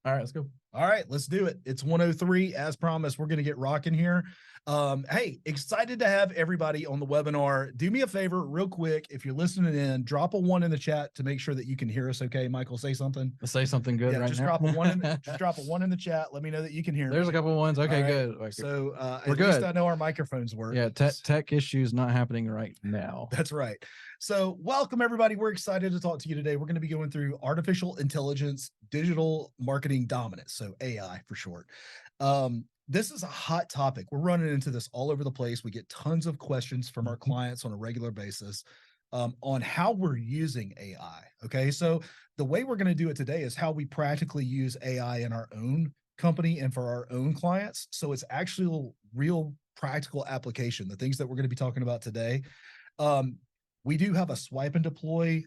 All right, let's go. All right, let's do it. It's 1:03 as promised. We're going to get rocking here. Hey, excited to have everybody on the webinar. Do me a favor real quick. If you're listening in, drop a 1 in the chat to make sure that you can hear us. Okay, Michael, say something. Let's say something good right just now. Drop a 1 in, just drop a 1 in the chat. Let me know that you can hear There's me. A couple of ones. Okay, good. So we're at good. least I know our microphones work. Yeah, tech issues not happening right now. That's right. So welcome, everybody. We're excited to talk to you today. We're going to be going through artificial intelligence, digital marketing dominance, so AI for short. This is a hot topic. We're running into this all over the place. We get tons of questions from our clients on a regular basis on how we're using AI. Okay, so the way we're going to do it today is how we practically use AI in our own company and for our own clients. So it's actually a real practical application, the things that we're going to be talking about today. We do have a swipe and deploy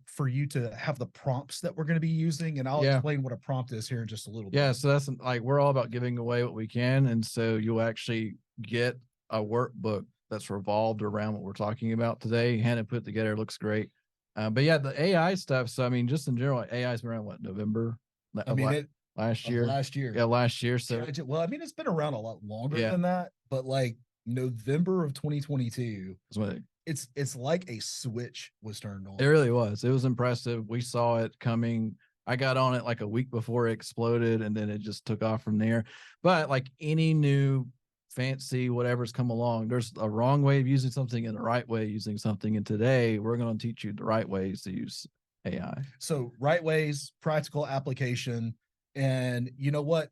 for you to have the prompts that we're going to be using, and I'll explain what a prompt is here in just a little bit. Yeah, so that's like, we're all about giving away what we can, and so you'll actually get a workbook that's revolved around what we're talking about today. Hannah put together, looks great. But yeah, the AI stuff. So I mean, just in general, AI's been around what, November? I mean, last year. Yeah, last year. So well, I mean, it's been around a lot longer than that, but like November of 2022 is when it's like a switch was turned on. It really was. It was impressive. We saw it coming. I got on it like a week before it exploded, and then it just took off from there. But like any new fancy whatever's come along, there's a wrong way of using something and a right way of using something. And today we're going to teach you the right ways to use AI. So right ways, practical application. And you know what,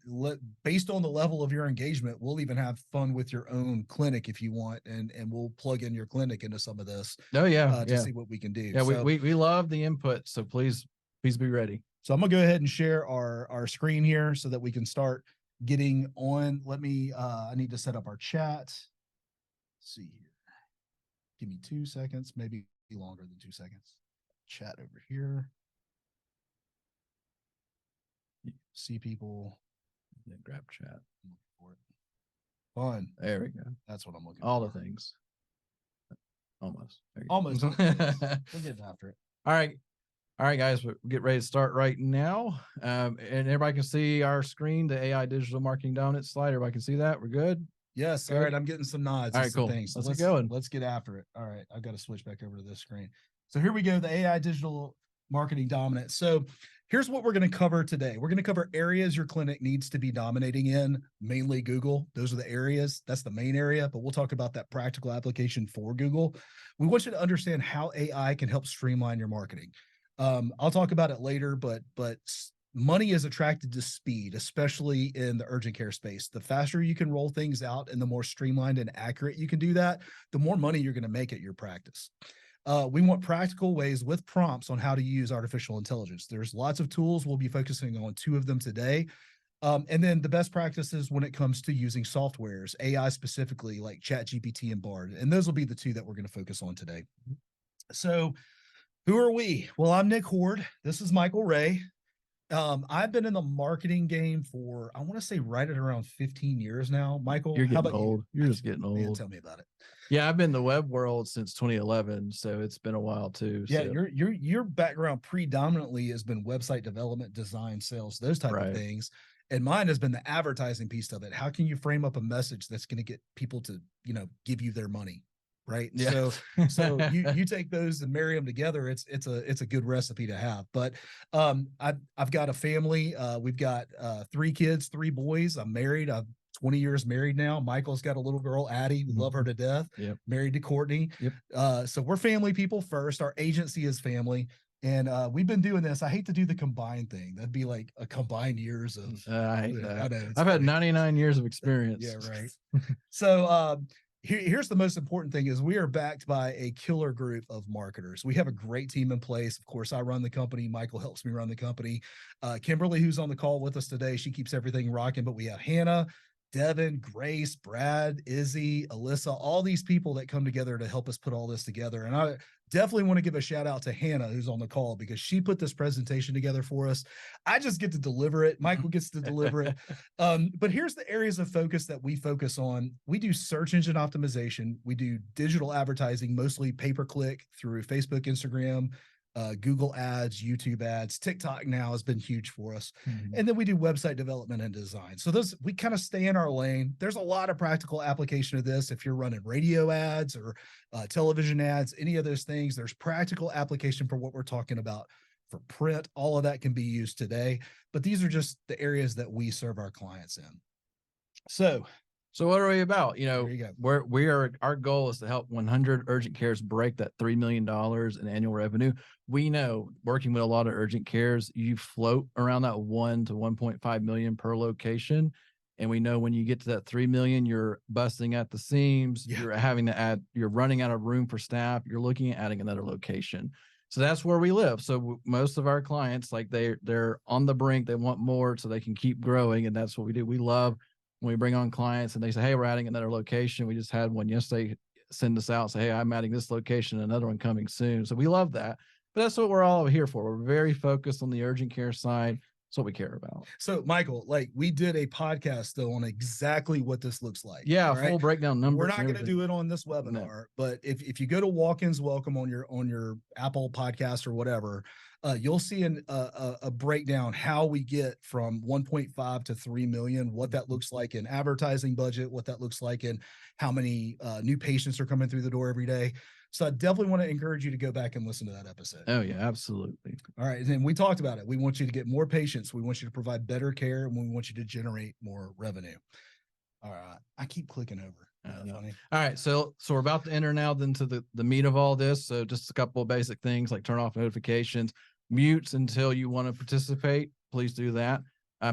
based on the level of your engagement, we'll even have fun with your own clinic if you want, and we'll plug in your clinic into some of this. To see what we can do. Yeah, so, we love the input, so please be ready. So I'm gonna go ahead and share our screen here so that we can start getting on. Let me I need to set up our chat. Let's see here. Give me 2 seconds, maybe longer than 2 seconds. Chat over here. See people, then grab chat. For it. Fun. There we go. That's what I'm looking all for. The things. Almost. Almost. We'll get after it. All right, guys, we'll get ready to start right now. And everybody can see our screen, the AI digital marketing dominance slide. Everybody can see that. We're good. Yes. Good. All right. I'm getting some nods. All right, cool. Things. So let's get going. Let's get after it. All right. I've got to switch back over to this screen. So here we go. The AI digital marketing dominance. So here's what we're going to cover today. We're going to cover areas your clinic needs to be dominating in, mainly Google. Those are the areas. That's the main area, but we'll talk about that practical application for Google. We want you to understand how AI can help streamline your marketing. I'll talk about it later, but money is attracted to speed, especially in the urgent care space. The faster you can roll things out and the more streamlined and accurate you can do that, the more money you're going to make at your practice. We want practical ways with prompts on how to use artificial intelligence. There's lots of tools. We'll be focusing on 2 of them today. And then the best practices when it comes to using softwares, AI specifically, like ChatGPT and Bard. And those will be the 2 that we're going to focus on today. So who are we? Well, I'm Nick Horde. This is Michael Ray. I've been in the marketing game for, I want to say right at around 15 years now. Michael, you're getting old. You're just getting old. Man, tell me about it. Yeah, I've been in the web world since 2011, so it's been a while too. Yeah, so. Your background predominantly has been website development, design, sales, those type of things. And mine has been the advertising piece of it. How can you frame up a message that's going to get people to, give you their money? Right. Yeah. So you take those and marry them together. It's a good recipe to have. But I've got a family. We've got 3 kids, 3 boys. I'm married. I'm 20 years married now. Michael's got a little girl, Addie. We love her to death. Yep. Married to Courtney. Yep. So we're family people first. Our agency is family. And we've been doing this. I hate to do the combined thing. That'd be like a combined years of. I hate that. I know, I've had 99 years of experience. Yeah, right. So here's the most important thing is we are backed by a killer group of marketers. We have a great team in place. Of course, I run the company. Michael helps me run the company. Kimberly, who's on the call with us today, she keeps everything rocking. But we have Hannah, Devin, Grace, Brad, Izzy, Alyssa, all these people that come together to help us put all this together. And I definitely want to give a shout out to Hannah, who's on the call, because she put this presentation together for us. I just get to deliver it. Michael gets to deliver it. But here's the areas of focus that we focus on. We do search engine optimization. We do digital advertising, mostly pay-per-click through Facebook, Instagram, Google ads, YouTube ads, TikTok now has been huge for us. Mhm. And then we do website development and design. So those, we kind of stay in our lane. There's a lot of practical application of this. If you're running radio ads or television ads, any of those things, there's practical application for what we're talking about for print. All of that can be used today, but these are just the areas that we serve our clients in. So So what are we about? You know, there you go. our goal is to help 100 urgent cares break that $3 million in annual revenue. We know, working with a lot of urgent cares, you float around that 1 to 1.5 million per location. And we know when you get to that 3 million, you're busting at the seams. Yeah. You're having to add, you're running out of room for staff. You're looking at adding another location. So that's where we live. So most of our clients, like they're on the brink, they want more so they can keep growing. And that's what we do. We love when we bring on clients and they say, hey, we're adding another location. We just had one yesterday send us out and say, hey, I'm adding this location, another one coming soon. So we love that. But that's what we're all here for. We're very focused on the urgent care side. That's what we care about. So Michael, like we did a podcast though on exactly what this looks like. Yeah, right? full breakdown numbers. We're not going to do it on this webinar, but if you go to Walk-ins Welcome on your Apple podcast or whatever, you'll see a breakdown how we get from 1.5 to 3 million, what that looks like in advertising budget, what that looks like in how many new patients are coming through the door every day. So I definitely want to encourage you to go back and listen to that episode. Oh yeah, absolutely. All right. And then we talked about it. We want you to get more patients. We want you to provide better care, and we want you to generate more revenue. All right. I keep clicking over. All right. So we're about to enter now into the meat of all this. So just a couple of basic things like turn off notifications, mutes until you want to participate. Please do that.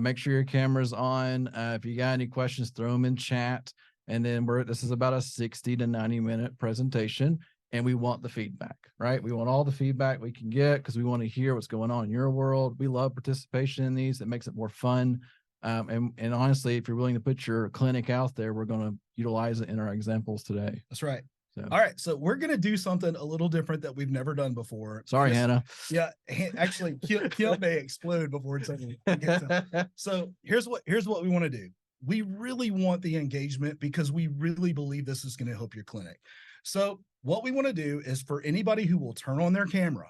Make sure your camera's on. If you got any questions, throw them in chat. And then this is about a 60 to 90-minute presentation. And we want the feedback, right? We want all the feedback we can get because we want to hear what's going on in your world. We love participation in these. It makes it more fun. And honestly, if you're willing to put your clinic out there, we're going to utilize it in our examples today. That's right. So. All right. So we're going to do something a little different that we've never done before. Sorry, Hannah. Yeah. Actually, Kim may explode before it's over. So here's what we want to do. We really want the engagement because we really believe this is going to help your clinic. So what we want to do is for anybody who will turn on their camera,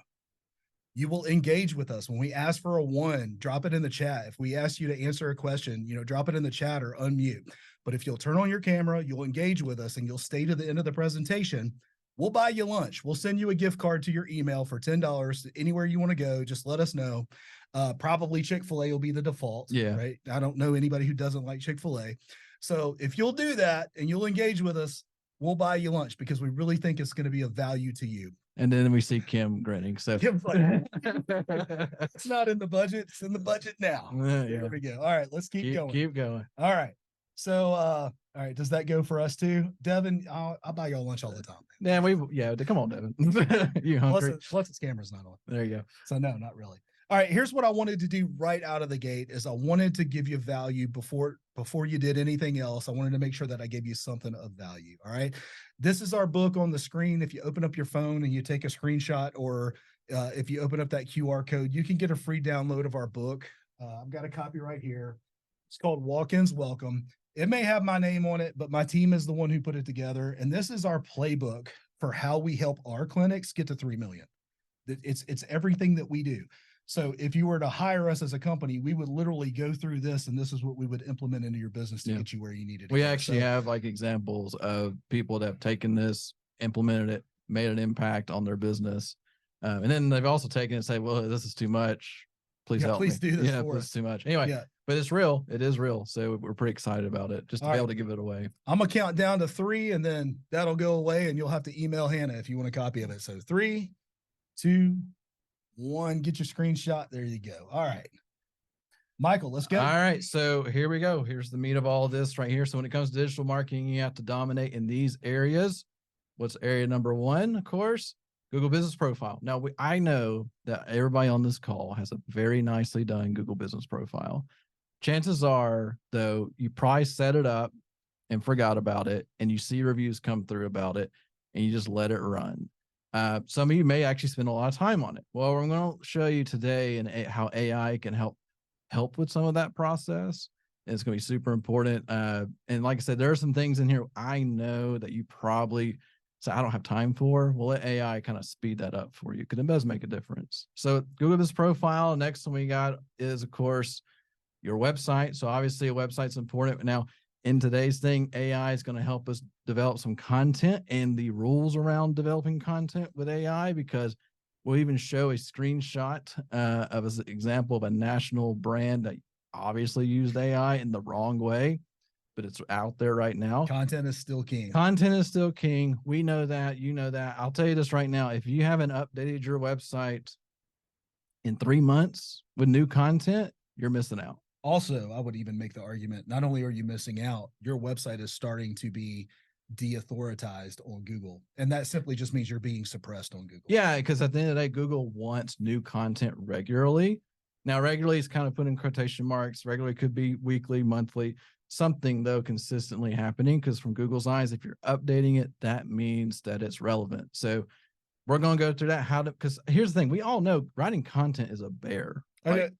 you will engage with us. When we ask for a 1, drop it in the chat. If we ask you to answer a question, drop it in the chat or unmute. But if you'll turn on your camera, you'll engage with us and you'll stay to the end of the presentation, we'll buy you lunch. We'll send you a gift card to your email for $10 to anywhere you want to go. Just let us know. Probably Chick-fil-A will be the default. Yeah. Right. I don't know anybody who doesn't like Chick-fil-A. So if you'll do that and you'll engage with us, we'll buy you lunch because we really think it's going to be of value to you. And then we see Kim grinning. So Kim's like, it's not in the budget. It's in the budget now. Yeah. There we go. All right, let's keep going. Keep going. All right. So, all right. Does that go for us too? Devin, I'll buy y'all lunch all the time. Yeah, come on, Devin. You hungry? Plus its camera's not on. There you go. So no, not really. All right, here's what I wanted to do right out of the gate is I wanted to give you value before you did anything else. I wanted to make sure that I gave you something of value. All right. This is our book on the screen. If you open up your phone and you take a screenshot, or if you open up that QR code, you can get a free download of our book. I've got a copy right here. It's called Walk-ins Welcome. It may have my name on it, but my team is the one who put it together. And this is our playbook for how we help our clinics get to 3 million. It's everything that we do. So if you were to hire us as a company, we would literally go through this, and this is what we would implement into your business to get you where you needed to We go. actually have like examples of people that have taken this, implemented it, made an impact on their business. And then they've also taken it and say, well, this is too much. Please help please me. do this Yeah, for this us. is too much. Anyway, but it's real. It is real. So we're pretty excited about it just to be able to give it away. I'm going to count down to 3, and then that'll go away, and you'll have to email Hannah if you want a copy of it. So 3, 2, 1, get your screenshot. There you go. All right. Michael, let's go. All right. So here we go. Here's the meat of all this right here. So when it comes to digital marketing, you have to dominate in these areas. What's area number 1? Of course, Google Business Profile. Now, I know that everybody on this call has a very nicely done Google Business Profile. Chances are, though, you probably set it up and forgot about it, and you see reviews come through about it, and you just let it run. Some of you may actually spend a lot of time on it. Well, I'm going to show you today how AI can help with some of that process. And it's going to be super important. And like I said, there are some things in here I know that say, I don't have time for, we'll let AI kind of speed that up for you because it does make a difference. So Google Business Profile. Next one we got is, of course, your website. So obviously a website's important. Now, in today's thing, AI is going to help us develop some content and the rules around developing content with AI, because we'll even show a screenshot of an example of a national brand that obviously used AI in the wrong way, but it's out there right now. Content is still king. Content is still king. We know that. You know that. I'll tell you this right now. If you haven't updated your website in 3 months with new content, you're missing out. Also, I would even make the argument, not only are you missing out, your website is starting to be de-authorized on Google. And that simply just means you're being suppressed on Google. Yeah, because at the end of the day, Google wants new content regularly. Now, regularly is kind of put in quotation marks. Regularly could be weekly, monthly, something though consistently happening, because from Google's eyes, if you're updating it, that means that it's relevant. So we're going to go through that. Because here's the thing, we all know writing content is a bear. Like,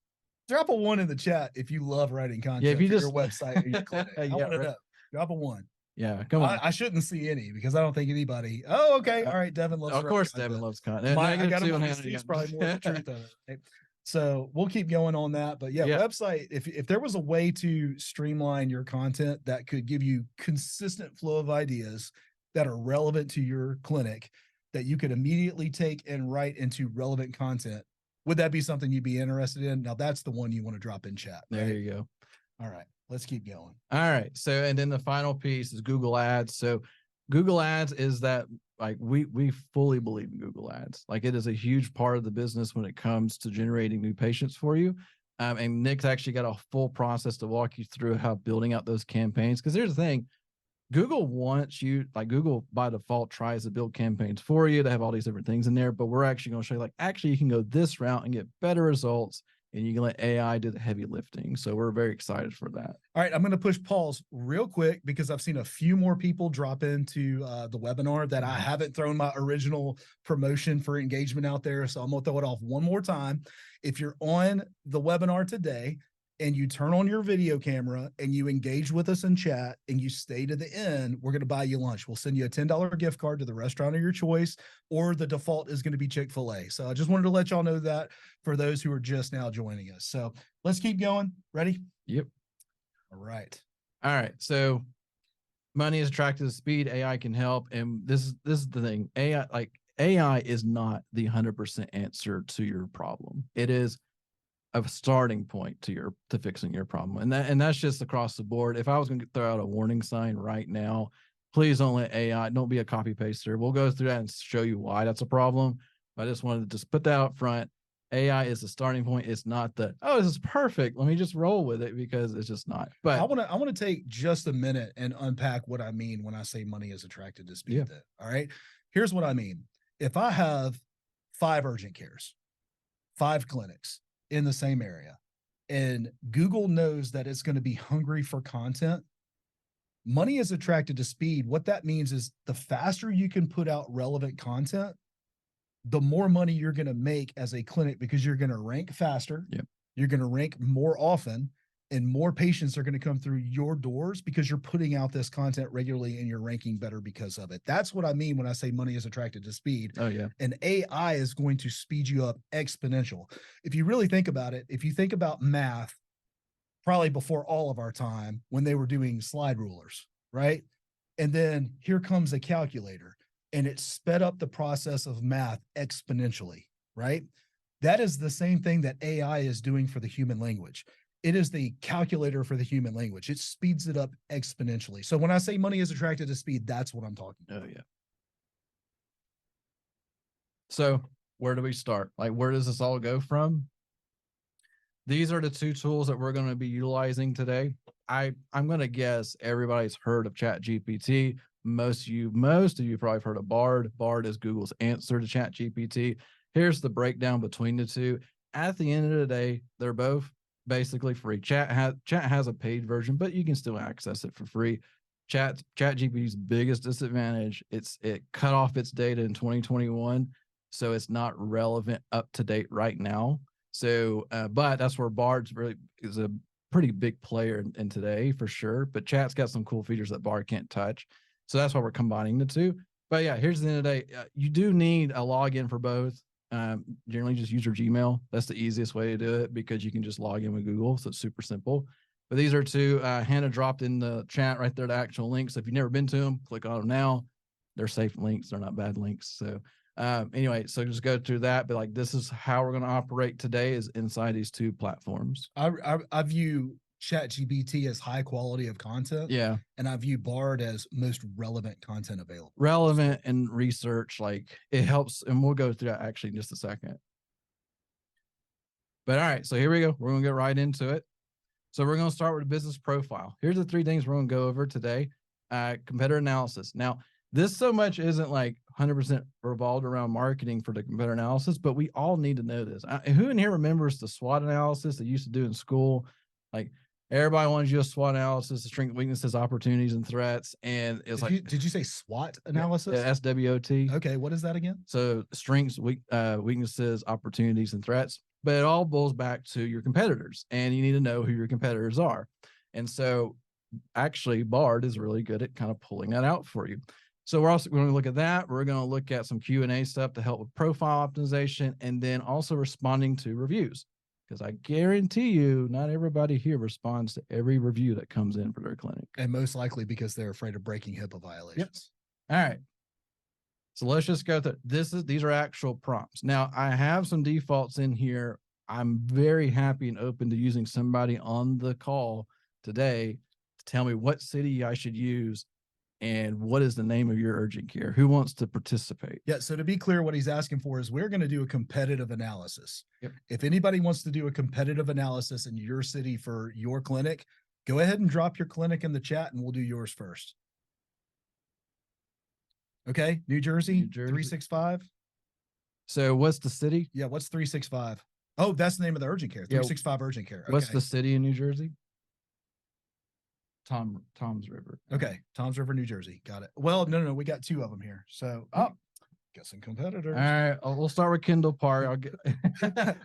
drop a 1 in the chat if you love writing content. Yeah, if you for just your website or your clinic. I want to right. know. Drop a 1. Yeah, come on. I shouldn't see any because I don't think anybody. Oh, okay. All right. Devin loves. Of course, Devin loves content. I got him on his seats, probably more the truth of it. Right? So we'll keep going on that. But yeah, website. If there was a way to streamline your content that could give you consistent flow of ideas that are relevant to your clinic, that you could immediately take and write into relevant content, would that be something you'd be interested in? Now that's the one you want to drop in chat. Right? There you go. All right, let's keep going. All right. So, and then the final piece is Google Ads. So Google Ads is that, like, we fully believe in Google Ads. Like, it is a huge part of the business when it comes to generating new patients for you. And Nick's actually got a full process to walk you through how building out those campaigns. Because here's the thing, Google wants you, like, Google by default tries to build campaigns for you. They have all these different things in there, but we're actually going to show you, like, actually you can go this route and get better results, and you can let AI do the heavy lifting. So we're very excited for that. All right, I'm going to push pause real quick because I've seen a few more people drop into the webinar that I haven't thrown my original promotion for engagement out there. So I'm going to throw it off one more time. If you're on the webinar today and you turn on your video camera and you engage with us in chat and you stay to the end, we're going to buy you lunch. We'll send you a $10 gift card to the restaurant of your choice, or the default is going to be Chick-fil-A. So I just wanted to let y'all know that for those who are just now joining us. So let's keep going. Ready? Yep. All right. All right. So money is attracted to speed. AI can help. And this is the thing. AI is not the 100% answer to your problem. It is a starting point to fixing your problem. And that's just across the board. If I was going to throw out a warning sign right now, please don't let AI, don't be a copy paster. We'll go through that and show you why that's a problem. But I just wanted to just put that up front. AI is the starting point. It's not the, oh, this is perfect, let me just roll with it, because it's just not. But I want to take just a minute and unpack what I mean when I say money is attracted to speed. Yeah. Then. All right. Here's what I mean. If I have 5 urgent cares, 5 clinics in the same area, and Google knows that it's going to be hungry for content, money is attracted to speed. What that means is the faster you can put out relevant content, the more money you're going to make as a clinic, because you're going to rank faster. Yep. You're going to rank more often, and more patients are going to come through your doors because you're putting out this content regularly and you're ranking better because of it. That's what I mean when I say money is attracted to speed. Oh yeah. And AI is going to speed you up exponential. If you really think about it, if you think about math, probably before all of our time when they were doing slide rulers, right? And then here comes a calculator, and it sped up the process of math exponentially, right? That is the same thing that AI is doing for the human language. It is the calculator for the human language. It speeds it up exponentially. So when I say money is attracted to speed, that's what I'm talking about. Oh yeah. So where do we start? Like, where does this all go from? These are the 2 tools that we're going to be utilizing today. I'm going to guess everybody's heard of ChatGPT. Most of you probably have heard of Bard. Bard is Google's answer to ChatGPT. Here's the breakdown between the 2. At the end of the day, they're both basically free. Chat has a paid version, but you can still access it for free. ChatGPT's biggest disadvantage, it cut off its data in 2021, so it's not relevant up to date right now. So, but that's where Bard's really is a pretty big player in today for sure. But Chat's got some cool features that Bard can't touch. So that's why we're combining the 2. But yeah, here's the end of the day. You do need a login for both. Generally just use your Gmail. That's the easiest way to do it because you can just log in with Google. So it's super simple. But these are two, Hannah dropped in the chat right there, the actual links. So if you've never been to them, click on them now. They're safe links. They're not bad links. So anyway, so just go through that. But like, this is how we're going to operate today is inside these two platforms. I view ChatGPT as high quality of content. Yeah. And I view Bard as most relevant content available. Relevant and research, like it helps. And we'll go through that actually in just a second. But all right, so here we go. We're going to get right into it. So we're going to start with a business profile. Here's the 3 things we're going to go over today. Competitor analysis. Now, this so much isn't like 100% revolved around marketing for the competitor analysis, but we all need to know this. Who in here remembers the SWOT analysis they used to do in school? Like everybody wanted to do a SWOT analysis, the strengths, weaknesses, opportunities, and threats. And it's did you say SWOT analysis? Yeah, SWOT. Okay, what is that again? So strengths, weaknesses, opportunities, and threats. But it all boils back to your competitors, and you need to know who your competitors are. And so actually Bard is really good at kind of pulling that out for you. So we're also going to look at that. We're going to look at some Q&A stuff to help with profile optimization, and then also responding to reviews. Because I guarantee you, not everybody here responds to every review that comes in for their clinic. And most likely because they're afraid of breaking HIPAA violations. Yep. All right. So let's just go through. These are actual prompts. Now I have some defaults in here. I'm very happy and open to using somebody on the call today to tell me what city I should use and what is the name of your urgent care. Who wants to participate? Yeah. So to be clear, what he's asking for is we're going to do a competitive analysis. Yep. If anybody wants to do a competitive analysis in your city for your clinic, go ahead and drop your clinic in the chat and we'll do yours first. Okay, New Jersey, 365. So what's the city? Yeah, what's 365? Oh, that's the name of the urgent care. 365 urgent care. Okay. What's the city in New Jersey? Tom's River. Okay, Tom's River, New Jersey. Got it. Well, no, we got 2 of them here. So, guessing competitors. All right, we'll start with Kendall Park. I'll get.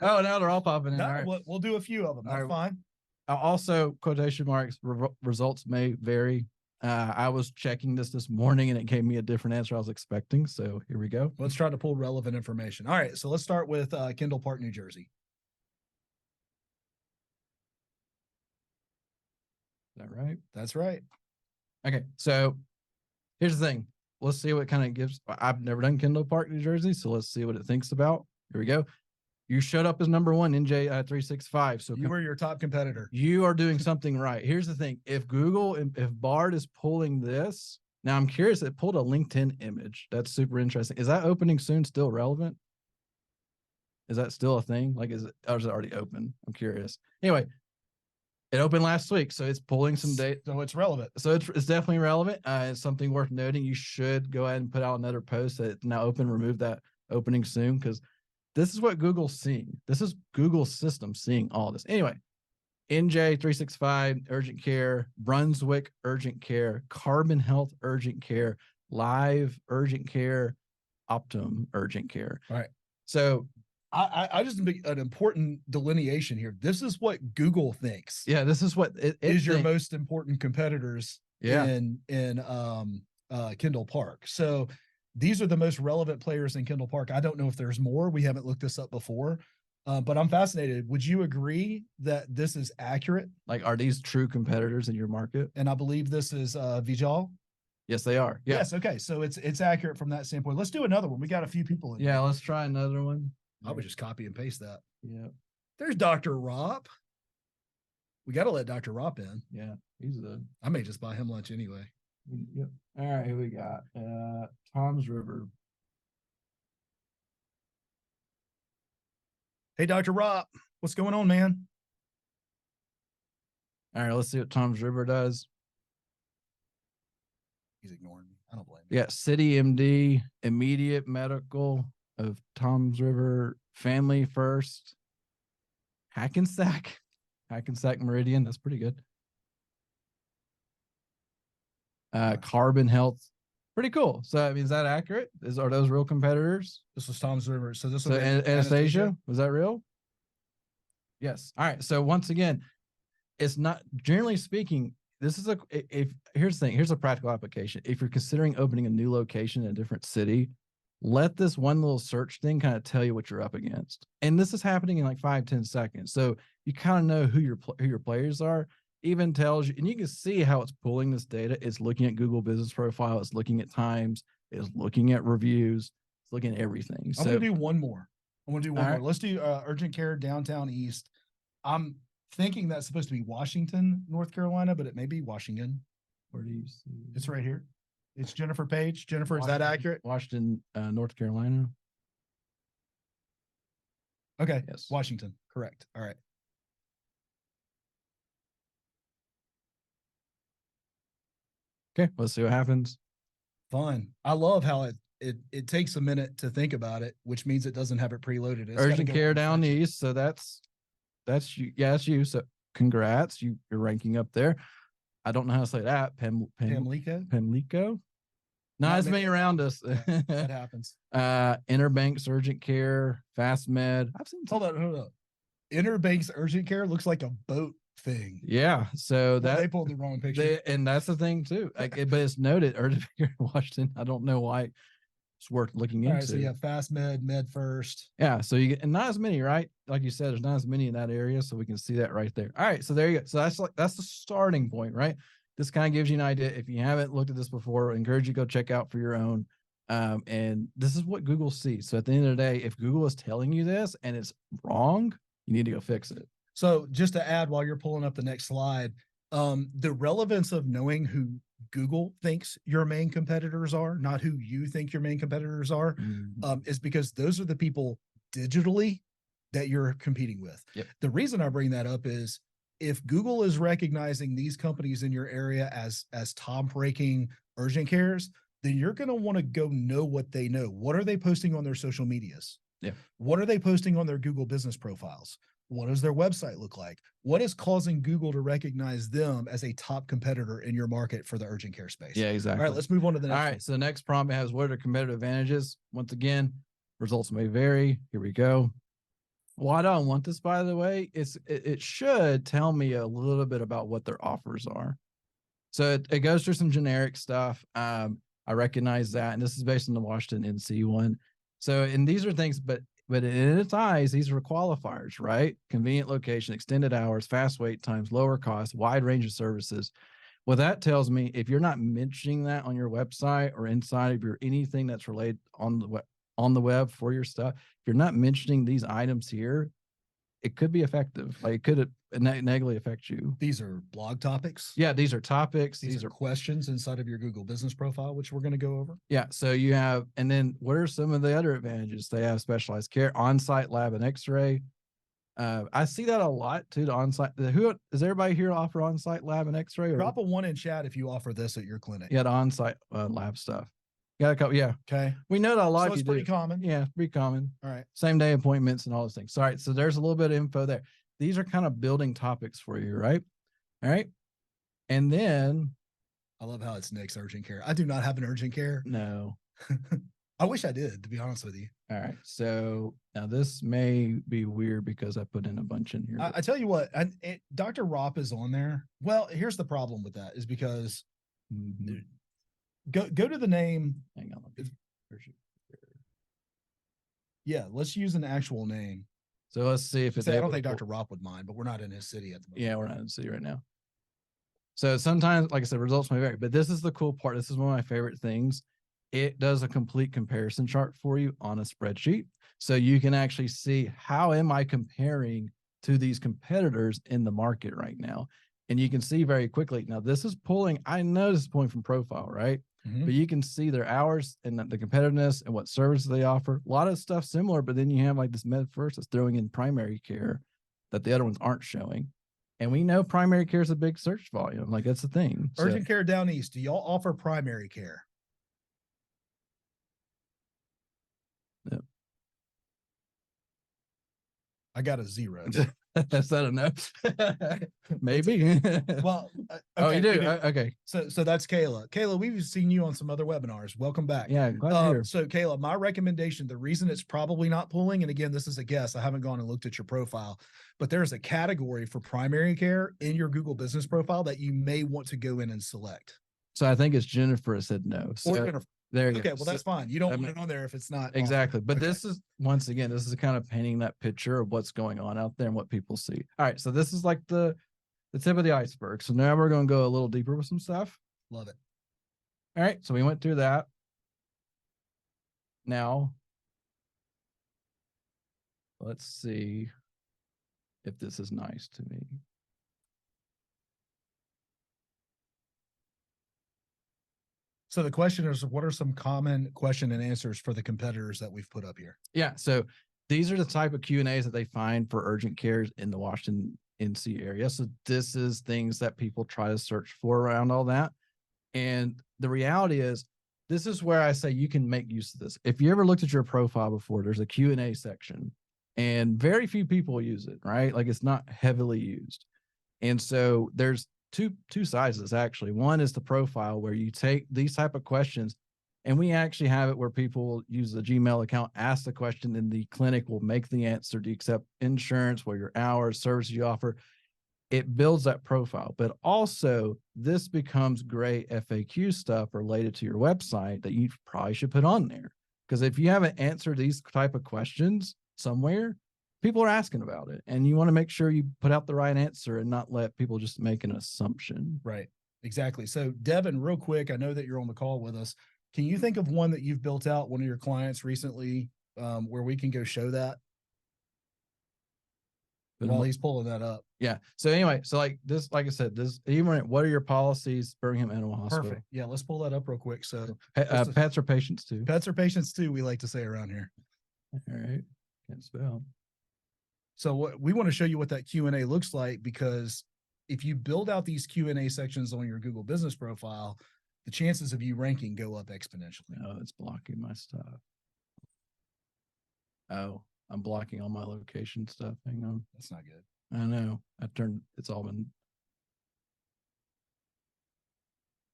Oh, now they're all popping in. No, all right. We'll do a few of them. That's fine. Also, quotation marks, results may vary. I was checking this morning and it gave me a different answer I was expecting. So here we go. Let's try to pull relevant information. All right. So let's start with Kendall Park, New Jersey. Is that right? That's right. Okay. So here's the thing. Let's see what kind of gives. I've never done Kendall Park, New Jersey. So let's see what it thinks about. Here we go. You showed up as number 1 NJ 365. So you were your top competitor. You are doing something right. Here's the thing. If Bard is pulling this, now I'm curious, it pulled a LinkedIn image. That's super interesting. Is that opening soon still relevant? Is that still a thing? Like, is it already open? I'm curious. Anyway, it opened last week, so it's pulling some data. So it's relevant. So it's definitely relevant. It's something worth noting. You should go ahead and put out another post that it's now open, remove that opening soon, because this is what Google's seeing. This is Google's system seeing all this. Anyway, NJ 365 urgent care, Brunswick urgent care, Carbon Health urgent care, Live urgent care, Optum urgent care. All right. So I just make an important delineation here. This is what Google thinks. Yeah, this is what it is your most important competitors. Yeah. In Kendall Park. So these are the most relevant players in Kendall Park. I don't know if there's more. We haven't looked this up before, but I'm fascinated. Would you agree that this is accurate? Like, are these true competitors in your market? And I believe this is Vijal. Yes, they are. Yeah. Yes. Okay. So it's accurate from that standpoint. Let's do another one. We got a few people in. Yeah. Let's try another one. I would just copy and paste that. Yeah. There's Dr. Rop. We got to let Dr. Rop in. Yeah. I may just buy him lunch anyway. Yep. All right, here we got Tom's River. Hey, Dr. Rop, what's going on, man? All right, let's see what Tom's River does. He's ignoring me. I don't blame him. Yeah, City MD, immediate medical of Tom's River, Family First, Hackensack Meridian. That's pretty good. Carbon Health, pretty cool. So I mean, is that accurate? Are those real competitors? This was Tom's River. So this was Anastasia. Was that real? Yes. All right. So once again, it's not, generally speaking, this is if here's the thing, here's a practical application. If you're considering opening a new location in a different city, let this one little search thing kind of tell you what you're up against. And this is happening in like 5-10 seconds. So you kind of know who your players are. Even tells you, and you can see how it's pulling this data. It's looking at Google Business Profile, it's looking at times, it's looking at reviews, it's looking at everything. I'm So gonna do one more. I want to do one All more. right. Let's do urgent care downtown east. I'm thinking that's supposed to be Washington, North Carolina, but it may be Washington. where do you see? It's right here. It's Jennifer Page. Jennifer, is that Washington- accurate? Washington, North Carolina. Okay. Yes. Washington. Correct. All right. Okay, let's see what happens. Fun. I love how it takes a minute to think about it, which means it doesn't have it preloaded. It's gotta Urgent go care from down section- east. So that's you. Yeah, that's you. So congrats. You're ranking up there. I don't know how to say that. Pamlico. Pamlico. Not Not as many- many around us. That happens. Interbanks urgent care, fast med. I've seen Hold on. Interbanks urgent care looks like a boat thing. Yeah. So Well, they that pulled the wrong picture. and that's the thing too. Like, but it's noted urgent care in Washington. I don't know why it's worth looking All into. right, so you have fast med first. Yeah, so you get, and not as many, right? Like you said, there's not as many in that area, so we can see that right there. All right, so there you go. So that's the starting point, right? This kind of gives you an idea. If you haven't looked at this before, I encourage you to go check out for your own. And this is what Google sees. So at the end of the day, if Google is telling you this and it's wrong, you need to go fix it. So just to add, while you're pulling up the next slide, the relevance of knowing who Google thinks your main competitors are, not who you think your main competitors are, is because those are the people digitally that you're competing with. Yep. The reason I bring that up is if Google is recognizing these companies in your area as top ranking urgent cares, then you're going to want to go know what they know. What are they posting on their social medias? Yeah. What are they posting on their Google business profiles? What does their website look like? What is causing Google to recognize them as a top competitor in your market for the urgent care space? Yeah, exactly. All right, let's move on to the next All one. right, so the next prompt has what are competitive advantages? Once again, results may vary. Here we go. Why do I want this, by the way? It should tell me a little bit about what their offers are. So it goes through some generic stuff. I recognize that, and this is based on the Washington NC one. So, and these are things, but in its eyes, these are qualifiers, right? Convenient location, extended hours, fast wait times, lower cost, wide range of services. Well, that tells me if you're not mentioning that on your website or inside of your anything that's related on the web for your stuff, if you're not mentioning these items here, it could be effective. Like it could negatively affect you. These are blog topics. Yeah, these are topics. These are questions inside of your Google business profile, which we're going to go over. Yeah. So you have, and then what are some of the other advantages? They have specialized care, on-site lab and x-ray. I see that a lot too. The on-site, who does everybody here offer on-site lab and x-ray? Or Drop a 1 in chat if you offer this at your clinic. yeah, the on-site lab stuff. Got a couple. Yeah. Okay. We know that a lot So of it's you pretty do. common. Yeah, pretty common. All right. Same day appointments and all those things. All right. So there's a little bit of info there. These are kind of building topics for you, right? All right. And then I love how it's Nick's urgent care. I do not have an urgent care. no. I wish I did, to be honest with you. All right. So now this may be weird because I put in a bunch in here. I tell you what, Dr. Ropp is on there. Well, here's the problem with that is because Mhm. go to the name. Hang on. Yeah, let's use an actual name. So let's see if it's. I don't able think to Dr. Ropp would mind, but we're not in his city at the moment. Yeah, we're not in the city right now. So sometimes, like I said, results may vary, but this is the cool part. This is one of my favorite things. It does a complete comparison chart for you on a spreadsheet. So you can actually see how am I comparing to these competitors in the market right now. And you can see very quickly. Now this is pulling, I know this is pulling from profile, right? Mhm. But you can see their hours and the competitiveness and what services they offer. A lot of stuff similar, but then you have like this med first that's throwing in primary care that the other ones aren't showing. And we know primary care is a big search volume. Like that's the thing. So- Urgent care down east. Do y'all offer primary care? No. I got a 0. Is that enough? Maybe. Well, Oh, okay, you do? we Okay. So that's Kayla. Kayla, we've seen you on some other webinars. Welcome back. Yeah, glad to hear. So Kayla, my recommendation, the reason it's probably not pulling, and again, this is a guess, I haven't gone and looked at your profile, but there's a category for primary care in your Google business profile that you may want to go in and select. So I think it's Jennifer said no. Or So Jennifer. there you Okay, go. well, So- that's fine. You don't I want mean- it on there if it's not exactly. offered. But Okay. this is, once again, this is kind of painting that picture of what's going on out there and what people see. All right. So this is like the tip of the iceberg. So now we're going to go a little deeper with some stuff. Love it. All right. So we went through that. Now, let's see if this is nice to me. So the question is, what are some common question and answers for the competitors that we've put up here? Yeah. So these are the type of Q&As that they find for urgent cares in the Washington NC area. So this is things that people try to search for around all that. And the reality is, this is where I say you can make use of this. If you ever looked at your profile before, there's a Q&A section and very few people use it, right? Like it's not heavily used. And so there's two sizes actually. One is the profile where you take these type of questions, and we actually have it where people use the Gmail account, ask the question, and the clinic will make the answer. Do you accept insurance? What are your hours, services you offer? It builds that profile, but also this becomes great FAQ stuff related to your website that you probably should put on there. Because if you haven't answered these type of questions somewhere, people are asking about it, and you want to make sure you put out the right answer and not let people just make an assumption. Right. Exactly. So Devin, real quick, I know that you're on the call with us. Can you think of one that you've built out, one of your clients recently, where we can go show that while he's pulling that up? Yeah. So anyway, so like this, like I said, this, even what are your policies, Birmingham Animal Hospital? Perfect. Yeah, let's pull that up real quick. So Pets are patients too. pets are patients too, we like to say around here. All right. Can't spell. So what we want to show you what that Q&A looks like, because if you build out these Q&A sections on your Google business profile, the chances of you ranking go up exponentially. Oh, it's blocking my stuff. Oh, I'm blocking all my location stuff. Hang on. That's not good. I know. It's all been.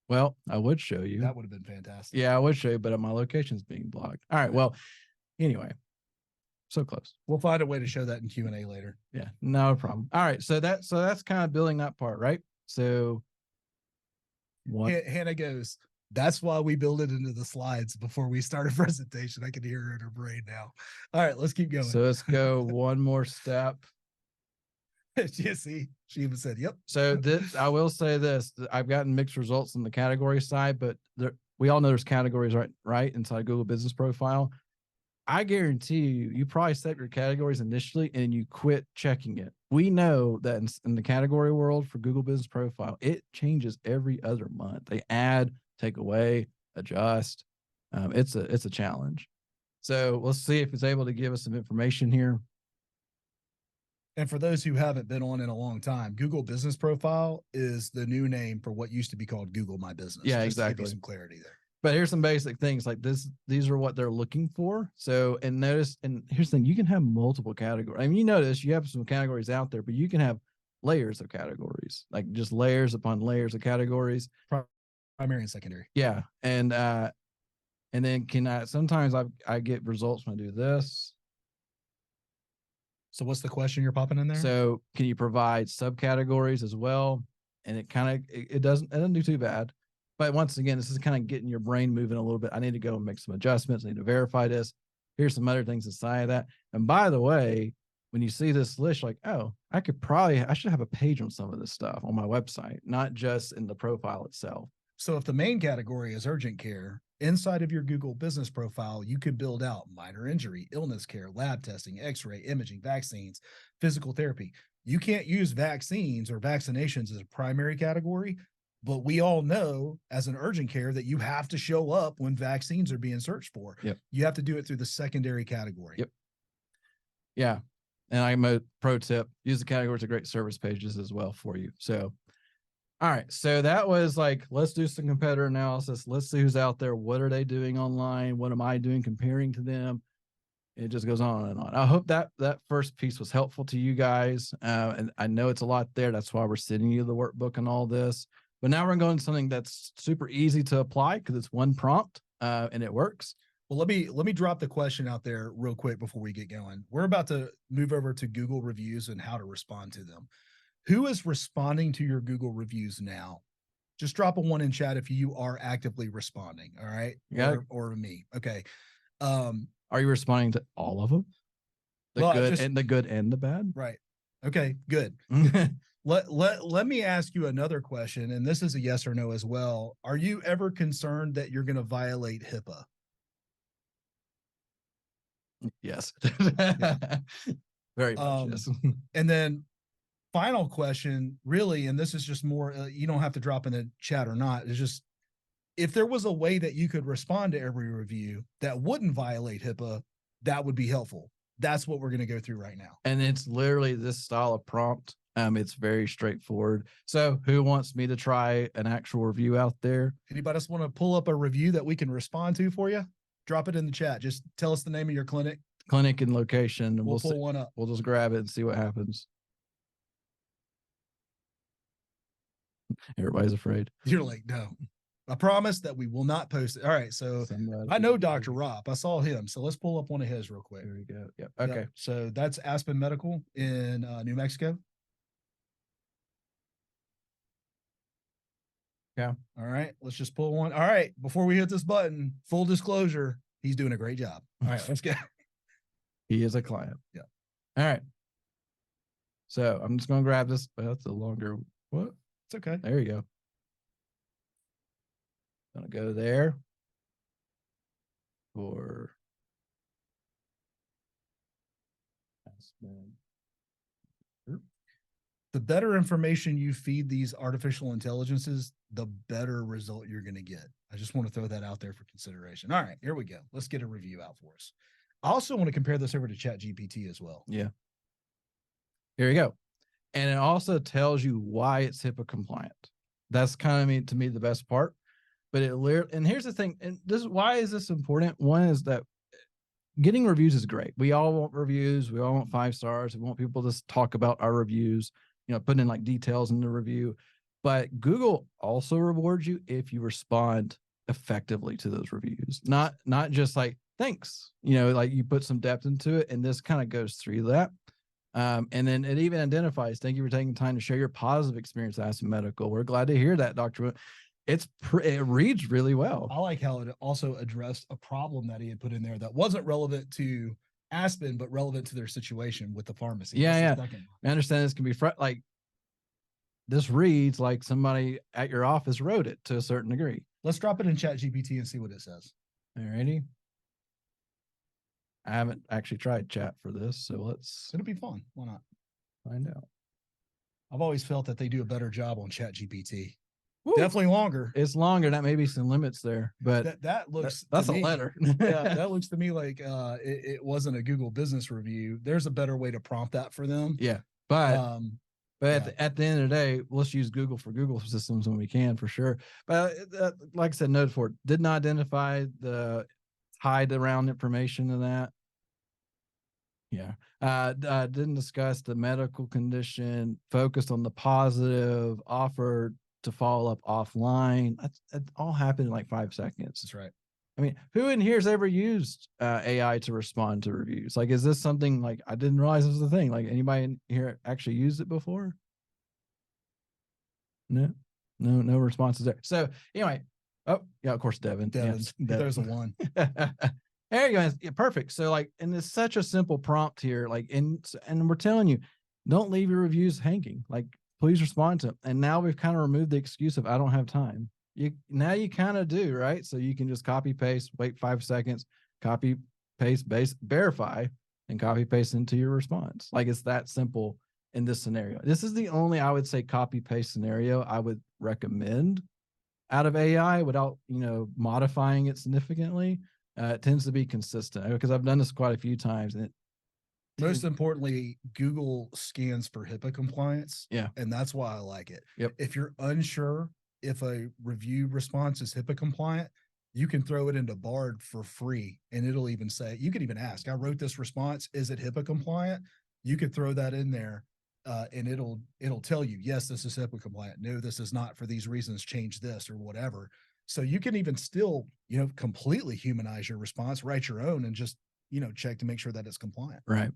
Well, I would show you. That would have been fantastic. Yeah, I would show you, but my location's being blocked. All right. Well, anyway, so close. We'll find a way to show that in Q&A later. Yeah, no problem. All right. So that's kind of building that part, right? So Hannah goes, that's why we build it into the slides before we start a presentation. I can hear her in her brain now. All right, let's keep going. So let's go one more step. See, she even said, yep. So this, I will say this, I've gotten mixed results on the category side, but we all know there's categories right inside Google Business Profile. I guarantee you probably set your categories initially and you quit checking it. We know that in the category world for Google Business Profile, it changes every other month. They add, take away, adjust. It's a challenge. So let's see if it's able to give us some information here. And for those who haven't been on in a long time, Google Business Profile is the new name for what used to be called Google My Business. Yeah, just to give exactly. you some clarity there. But here's some basic things like this. These are what they're looking for. So, and notice, and here's the thing, you can have multiple categories. I mean, you notice you have some categories out there, but you can have layers of categories, like just layers upon layers of categories. Primary and secondary. Yeah. And then sometimes I get results when I do this. So what's the question you're popping in there? So can you provide subcategories as well? And it doesn't do too bad. But once again, this is kind of getting your brain moving a little bit. I need to go and make some adjustments. I need to verify this. Here's some other things inside of that. And by the way, when you see this list, like, oh, I should have a page on some of this stuff on my website, not just in the profile itself. So if the main category is urgent care, inside of your Google Business Profile, you can build out minor injury, illness care, lab testing, x-ray, imaging, vaccines, physical therapy. You can't use vaccines or vaccinations as a primary category, but we all know as an urgent care that you have to show up when vaccines are being searched for. Yep. You have to do it through the secondary category. Yep. Yeah. And I'm a pro tip, use the categories of great service pages as well for you. So, all right. So that was like, let's do some competitor analysis. Let's see who's out there. What are they doing online? What am I doing comparing to them? it just goes on and on. I hope that that first piece was helpful to you guys. And I know it's a lot there. That's why we're sending you the workbook and all this. But now we're going to something that's super easy to apply because it's one prompt and it works. Well, let me drop the question out there real quick before we get going. We're about to move over to Google reviews and how to respond to them. Who is responding to your Google reviews now? Just drop a 1 in chat if you are actively responding. All right. Yeah. Or me. Okay. Are you responding to all of them? The Well, good and the good and the bad? Right. Okay, good. Let me ask you another question, and this is a yes or no as well. Are you ever concerned that you're going to violate HIPAA? Yes. Very much, yes. And then final question, really, and this is just more, you don't have to drop in the chat or not. It's just, if there was a way that you could respond to every review that wouldn't violate HIPAA, that would be helpful. That's what we're going to go through right now. And it's literally this style of prompt. It's very straightforward. So who wants me to try an actual review out there? Anybody else want to pull up a review that we can respond to for you? Drop it in the chat. Just tell us the name of your clinic. Clinic and location. And We'll pull one up. We'll just grab it and see what happens. Everybody's afraid. You're like, no. I promise that we will not post it. All right. So I know Dr. Rob. I saw him. So let's pull up one of his real quick. Here we go. Yep. Okay. Yep. So that's Aspen Medical in New Mexico. Yeah. All right. Let's just pull one. All right. Before we hit this button, full disclosure, he's doing a great job. All right. Let's go. He is a client. Yeah. All right. So I'm just going to grab this. That's a longer, what? It's okay. There you go. Gonna go there for the better information you feed these artificial intelligences, the better result you're going to get. I just want to throw that out there for consideration. All right, here we go. Let's get a review out for us. I also want to compare this over to ChatGPT as well. Yeah. Here you go. And it also tells you why it's HIPAA compliant. That's kind of to me the best part. But it literally, and here's the thing, and this why is this important? One is that getting reviews is great. We all want reviews. We all want 5 stars. We want people to talk about our reviews, you know, putting in like details in the review. But Google also rewards you if you respond effectively to those reviews. Not just like, thanks, you know, like you put some depth into it, and this kind of goes through that. And then it even identifies, thank you for taking time to share your positive experience at Aspen Medical. We're glad to hear that, Dr. It reads really well. I like how it also addressed a problem that he had put in there that wasn't relevant to Aspen, but relevant to their situation with the pharmacy. Yeah. I understand this can be like this reads like somebody at your office wrote it to a certain degree. Let's drop it in ChatGPT and see what it says. Alrighty. I haven't actually tried chat for this, so it'll be fun. Why not? Find out. I've always felt that they do a better job on ChatGPT. Definitely longer. It's longer. That may be some limits there, but that looks that's a letter. Yeah, that looks to me like it wasn't a Google business review. There's a better way to prompt that for them. Yeah, but at the end of the day, let's use Google for Google systems when we can, for sure. But like I said, note for it, didn't identify the hide around information in that. Yeah. Didn't discuss the medical condition, focused on the positive, offered to follow up offline. That all happened in like 5 seconds. That's right. I mean, who in here has ever used AI to respond to reviews? Like, is this something like I didn't realize this was a thing? Like, anybody in here actually used it before? No responses there. So anyway, oh yeah, of course, Devin. Devin. There's a 1. There you go. Yeah, perfect. So like, and it's such a simple prompt here. Like, and we're telling you, don't leave your reviews hanging. Like, please respond to them. And now we've kind of removed the excuse of I don't have time. Now you kind of do, right? So you can just copy paste, wait 5 seconds, copy paste, verify, and copy paste into your response. Like, it's that simple in this scenario. This is the only, I would say, copy paste scenario I would recommend out of AI without, you know, modifying it significantly. It tends to be consistent because I've done this quite a few times. And most importantly, Google scans for HIPAA compliance. Yeah. And that's why I like it. Yep. If you're unsure if a review response is HIPAA compliant, you can throw it into Bard for free, and it'll even say, you could even ask, I wrote this response, is it HIPAA compliant? You could throw that in there, and it'll tell you, yes, this is HIPAA compliant. No, this is not for these reasons, change this or whatever. So you can even still, completely humanize your response, write your own, and just, check to make sure that it's compliant. Right.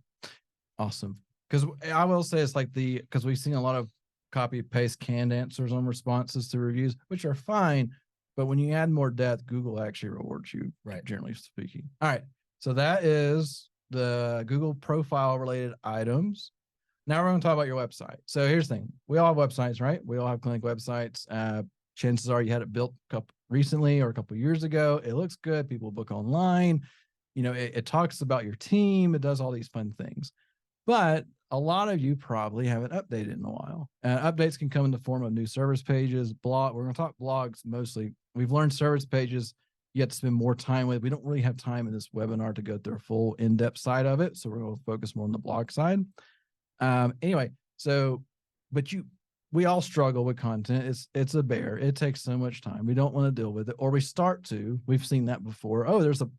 Awesome. Because I will say it's like because we've seen a lot of copy paste canned answers on responses to reviews, which are fine. But when you add more depth, Google actually rewards you, right? Generally speaking. All right. So that is the Google profile related items. Now we're going to talk about your website. So here's the thing. We all have websites, right? We all have clinic websites. Chances are you had it built recently or a couple years ago. It looks good. People book online. It talks about your team. It does all these fun things. But a lot of you probably haven't updated in a while. Updates can come in the form of new service pages, blog. We're going to talk blogs mostly. We've learned service pages you have to spend more time with. We don't really have time in this webinar to go through a full in-depth side of it. So we're going to focus more on the blog side. Anyway, we all struggle with content. It's a bear. It takes so much time. We don't want to deal with it, or we start to. We've seen that before. Oh, there's a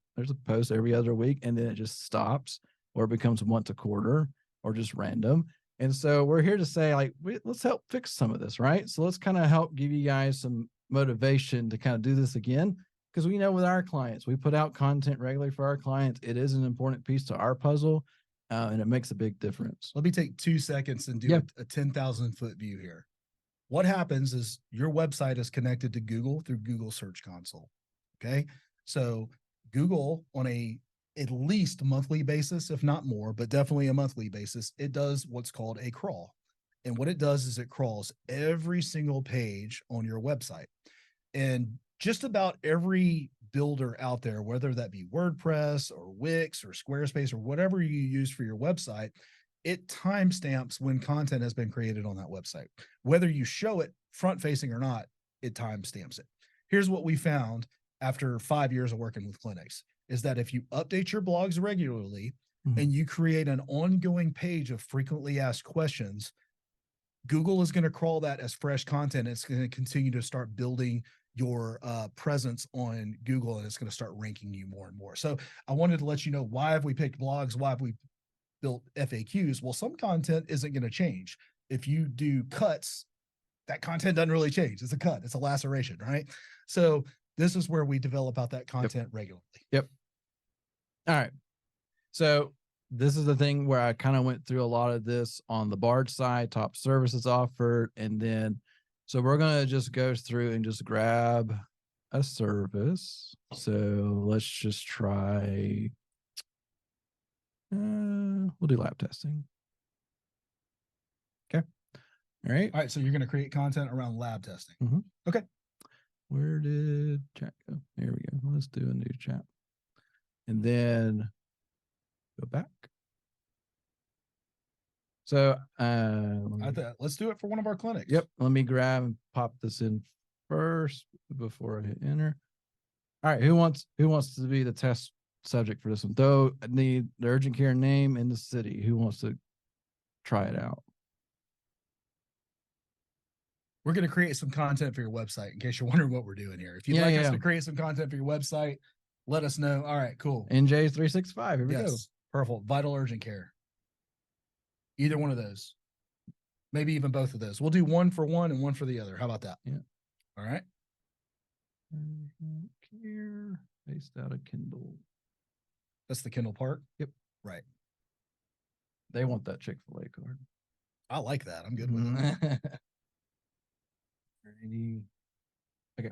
post every other week, and then it just stops, or it becomes once a quarter, or just random. And so we're here to say, like, let's help fix some of this, right? So let's kind of help give you guys some motivation to kind of do this again, because we know with our clients, we put out content regularly for our clients. It is an important piece to our puzzle, and it makes a big difference. Let me take 2 seconds and do a 10,000 foot view here. What happens is your website is connected to Google through Google Search Console. Okay. So Google, on at least monthly basis, if not more, but definitely a monthly basis, it does what's called a crawl. And what it does is it crawls every single page on your website. And just about every builder out there, whether that be WordPress or Wix or Squarespace or whatever you use for your website, it timestamps when content has been created on that website. Whether you show it front facing or not, it timestamps it. Here's what we found after 5 years of working with clinics is that if you update your blogs regularly and you create an ongoing page of frequently asked questions, Google is going to crawl that as fresh content. It's going to continue to start building your presence on Google, and it's going to start ranking you more and more. So I wanted to let you know, why have we picked blogs? Why have we built FAQs? Well, some content isn't going to change. If you do cuts, that content doesn't really change. It's a cut. It's a laceration, right? So this is where we develop out that content regularly. Yep. All right. So this is the thing where I kind of went through a lot of this on the Bard side, top services offered. And then, so we're going to just go through and just grab a service. So let's just try, we'll do lab testing. Okay. All right. All right. So you're going to create content around lab testing. Okay. Where did chat go? Here we go. Let's do a new chat. And then go back. So let's do it for one of our clinics. Yep. Let me grab and pop this in first before I hit enter. All right. Who wants to be the test subject for this one? Though I need the urgent care name and the city. Who wants to try it out? We're going to create some content for your website in case you're wondering what we're doing here. If you'd like us to create some content for your website, let us know. All right, cool. NJ365. Here we go. Perfect. Vital urgent care. Either one of those. Maybe even both of those. We'll do one for one and one for the other. How about that? Yeah. All right. Urgent care based out of Kindle. That's the Kindle Park? Yep. Right. They want that Chick-fil-A card. I like that. I'm good with it. Okay.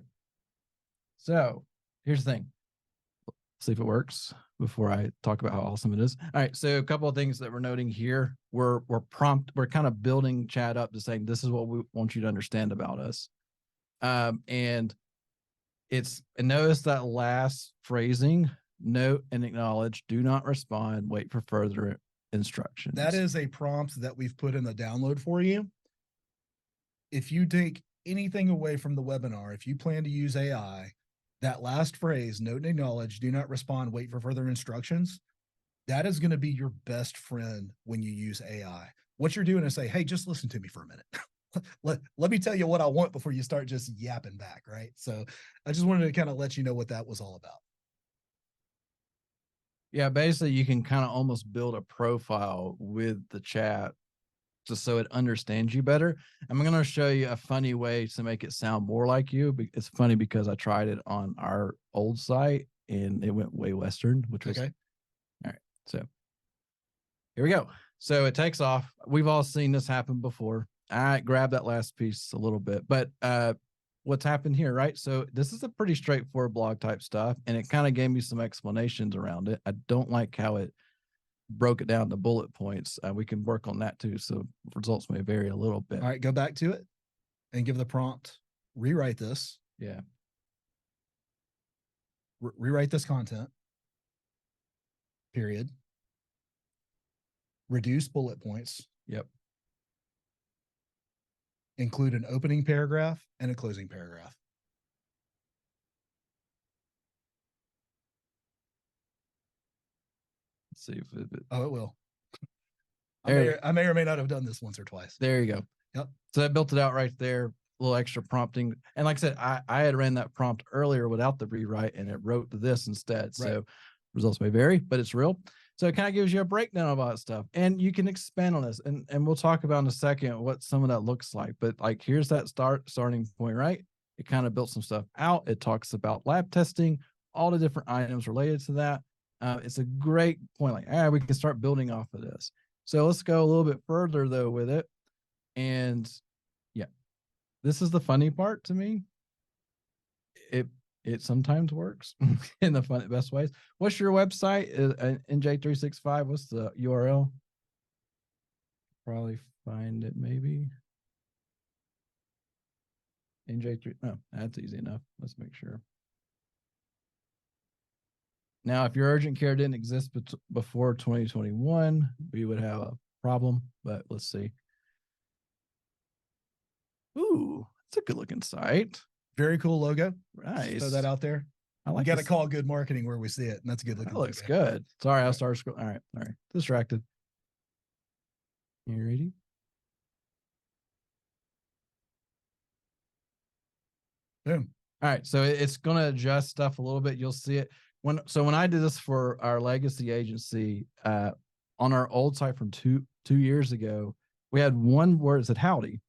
So here's the thing. See if it works before I talk about how awesome it is. All right. So a couple of things that we're noting here. We're kind of building chat up to saying, this is what we want you to understand about us. And notice that last phrasing, note and acknowledge, do not respond, wait for further instructions. That is a prompt that we've put in the download for you. If you take anything away from the webinar, if you plan to use AI, that last phrase, note and acknowledge, do not respond, wait for further instructions, that is going to be your best friend when you use AI. What you're doing is say, hey, just listen to me for a minute. let me tell you what I want before you start just yapping back, right? So I just wanted to kind of let you know what that was all about. Yeah, basically you can kind of almost build a profile with the chat just so it understands you better. I'm going to show you a funny way to make it sound more like you. It's funny because I tried it on our old site and it went way Western, which was Okay. all right. So here we go. So it takes off. We've all seen this happen before. I grabbed that last piece a little bit, but what's happened here, right? So this is a pretty straightforward blog type stuff, and it kind of gave me some explanations around it. I don't like how it broke it down to bullet points. We can work on that too. So results may vary a little bit. All right, go back to it and give the prompt, rewrite this. Yeah. Rewrite this content, period. Reduce bullet points. Yep. Include an opening paragraph and a closing paragraph. Let's see if it Oh, it will. There- I may or may not have done this once or twice. there you go. Yep. So I built it out right there, a little extra prompting. And like I said, I had ran that prompt earlier without the rewrite and it wrote this instead. Right. So results may vary, but it's real. So it kind of gives you a breakdown of all that stuff. And you can expand on this. And we'll talk about in a second what some of that looks like. But like here's that starting point, right? It kind of built some stuff out. It talks about lab testing, all the different items related to that. It's a great point. Like, we can start building off of this. So let's go a little bit further though with it. And yeah, this is the funny part to me. It sometimes works in the best ways. What's your website? NJ365. What's the URL? Probably find it maybe. NJ3. Oh, that's easy enough. Let's make sure. Now, if your urgent care didn't exist before 2021, we would have a problem, but let's see. Ooh, it's a good looking site. Very cool logo. Nice. Throw that out there. I We got to call good marketing where we see it, and that's a good looking. That looks logo. good. Sorry, I'll start scrolling. All right. Distracted. You ready? Boom. All right, so it's going to adjust stuff a little bit. You'll see it when I did this for our legacy agency on our old site from two years ago, we had one word that said howdy,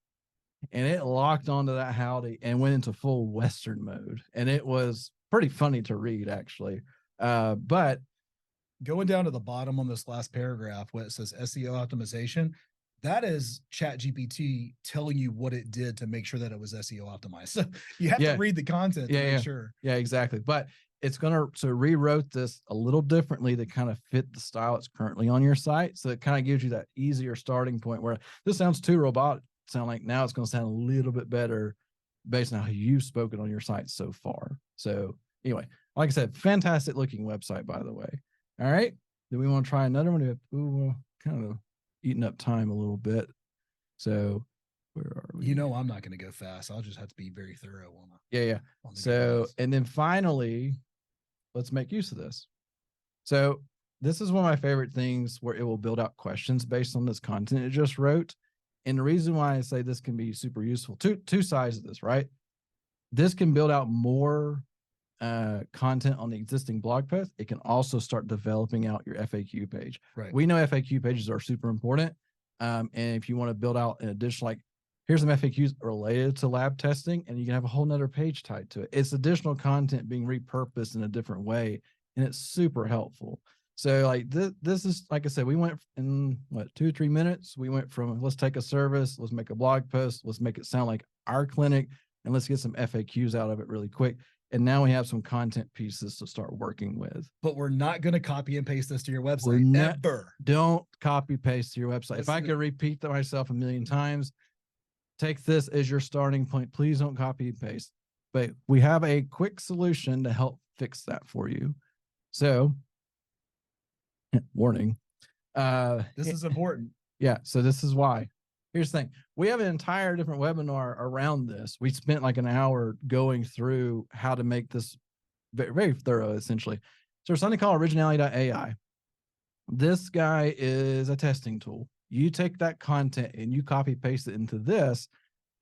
and it locked onto that howdy and went into full Western mode, and it was pretty funny to read actually. But going down to the bottom on this last paragraph where it says SEO optimization, that is ChatGPT telling you what it did to make sure that it was SEO optimized. So you have to read the content to make sure. Yeah, exactly. But it's going to rewrote this a little differently to kind of fit the style it's currently on your site. So it kind of gives you that easier starting point where this sounds too robotic. Sound like now it's going to sound a little bit better based on how you've spoken on your site so far. So anyway, like I said, fantastic looking website, by the way. All right. Do we want to try another one? Ooh, kind of eating up time a little bit. So where are we? You know, I'm not going to go fast. I'll just have to be very thorough on it. Yeah. On so, and then finally, let's make use of this. So this is one of my favorite things where it will build out questions based on this content it just wrote. And the reason why I say this can be super useful, two sides of this, right? This can build out more content on the existing blog post. It can also start developing out your FAQ page. Right. We know FAQ pages are super important. And if you want to build out an additional, like here's some FAQs related to lab testing, and you can have a whole nother page tied to it. It's additional content being repurposed in a different way, and it's super helpful. So like this is, like I said, we went in 2 or 3 minutes. We went from let's take a service, let's make a blog post, let's make it sound like our clinic, and let's get some FAQs out of it really quick. And now we have some content pieces to start working with. But we're not going to copy and paste this to your website. Never. Don't copy paste to your website. If I could repeat that myself a million times, take this as your starting point. Please don't copy and paste. But we have a quick solution to help fix that for you. So, warning. This is important. Yeah. So this is why. Here's the thing. We have an entire different webinar around this. We spent like an hour going through how to make this very, very thorough, essentially. So there's something called originality.ai. This guy is a testing tool. You take that content and you copy paste it into this,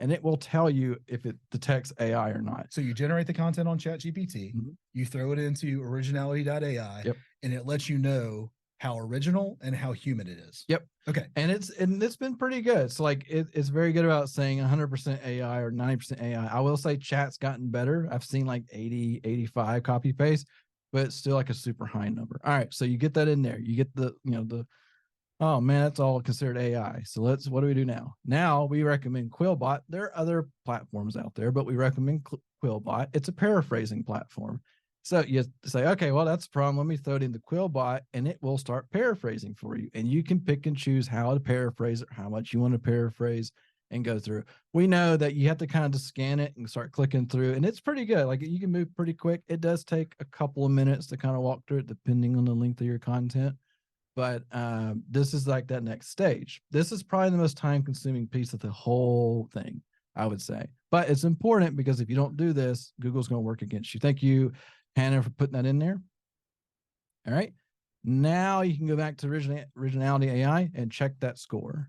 and it will tell you if it detects AI or not. So you generate the content on ChatGPT, Mhm. you throw it into originality.ai, Yep. and it lets you know how original and how human it is. Yep. Okay. And it's been pretty good. So like it's very good about saying 100% AI or 90% AI. I will say chat's gotten better. I've seen like 80, 85 copy paste, but it's still like a super high number. All right. So you get that in there. You get the, oh man, that's all considered AI. So what do we do now? Now we recommend Quillbot. There are other platforms out there, but we recommend Quillbot. It's a paraphrasing platform. So you say, okay, well, that's a problem. Let me throw it into Quillbot and it will start paraphrasing for you. And you can pick and choose how to paraphrase it, how much you want to paraphrase and go through. We know that you have to kind of just scan it and start clicking through. And it's pretty good. Like you can move pretty quick. It does take a couple of minutes to kind of walk through it, depending on the length of your content. But this is like that next stage. This is probably the most time consuming piece of the whole thing, I would say. But it's important because if you don't do this, Google's going to work against you. Thank you, Hannah, for putting that in there. All right. Now you can go back to Originality AI and check that score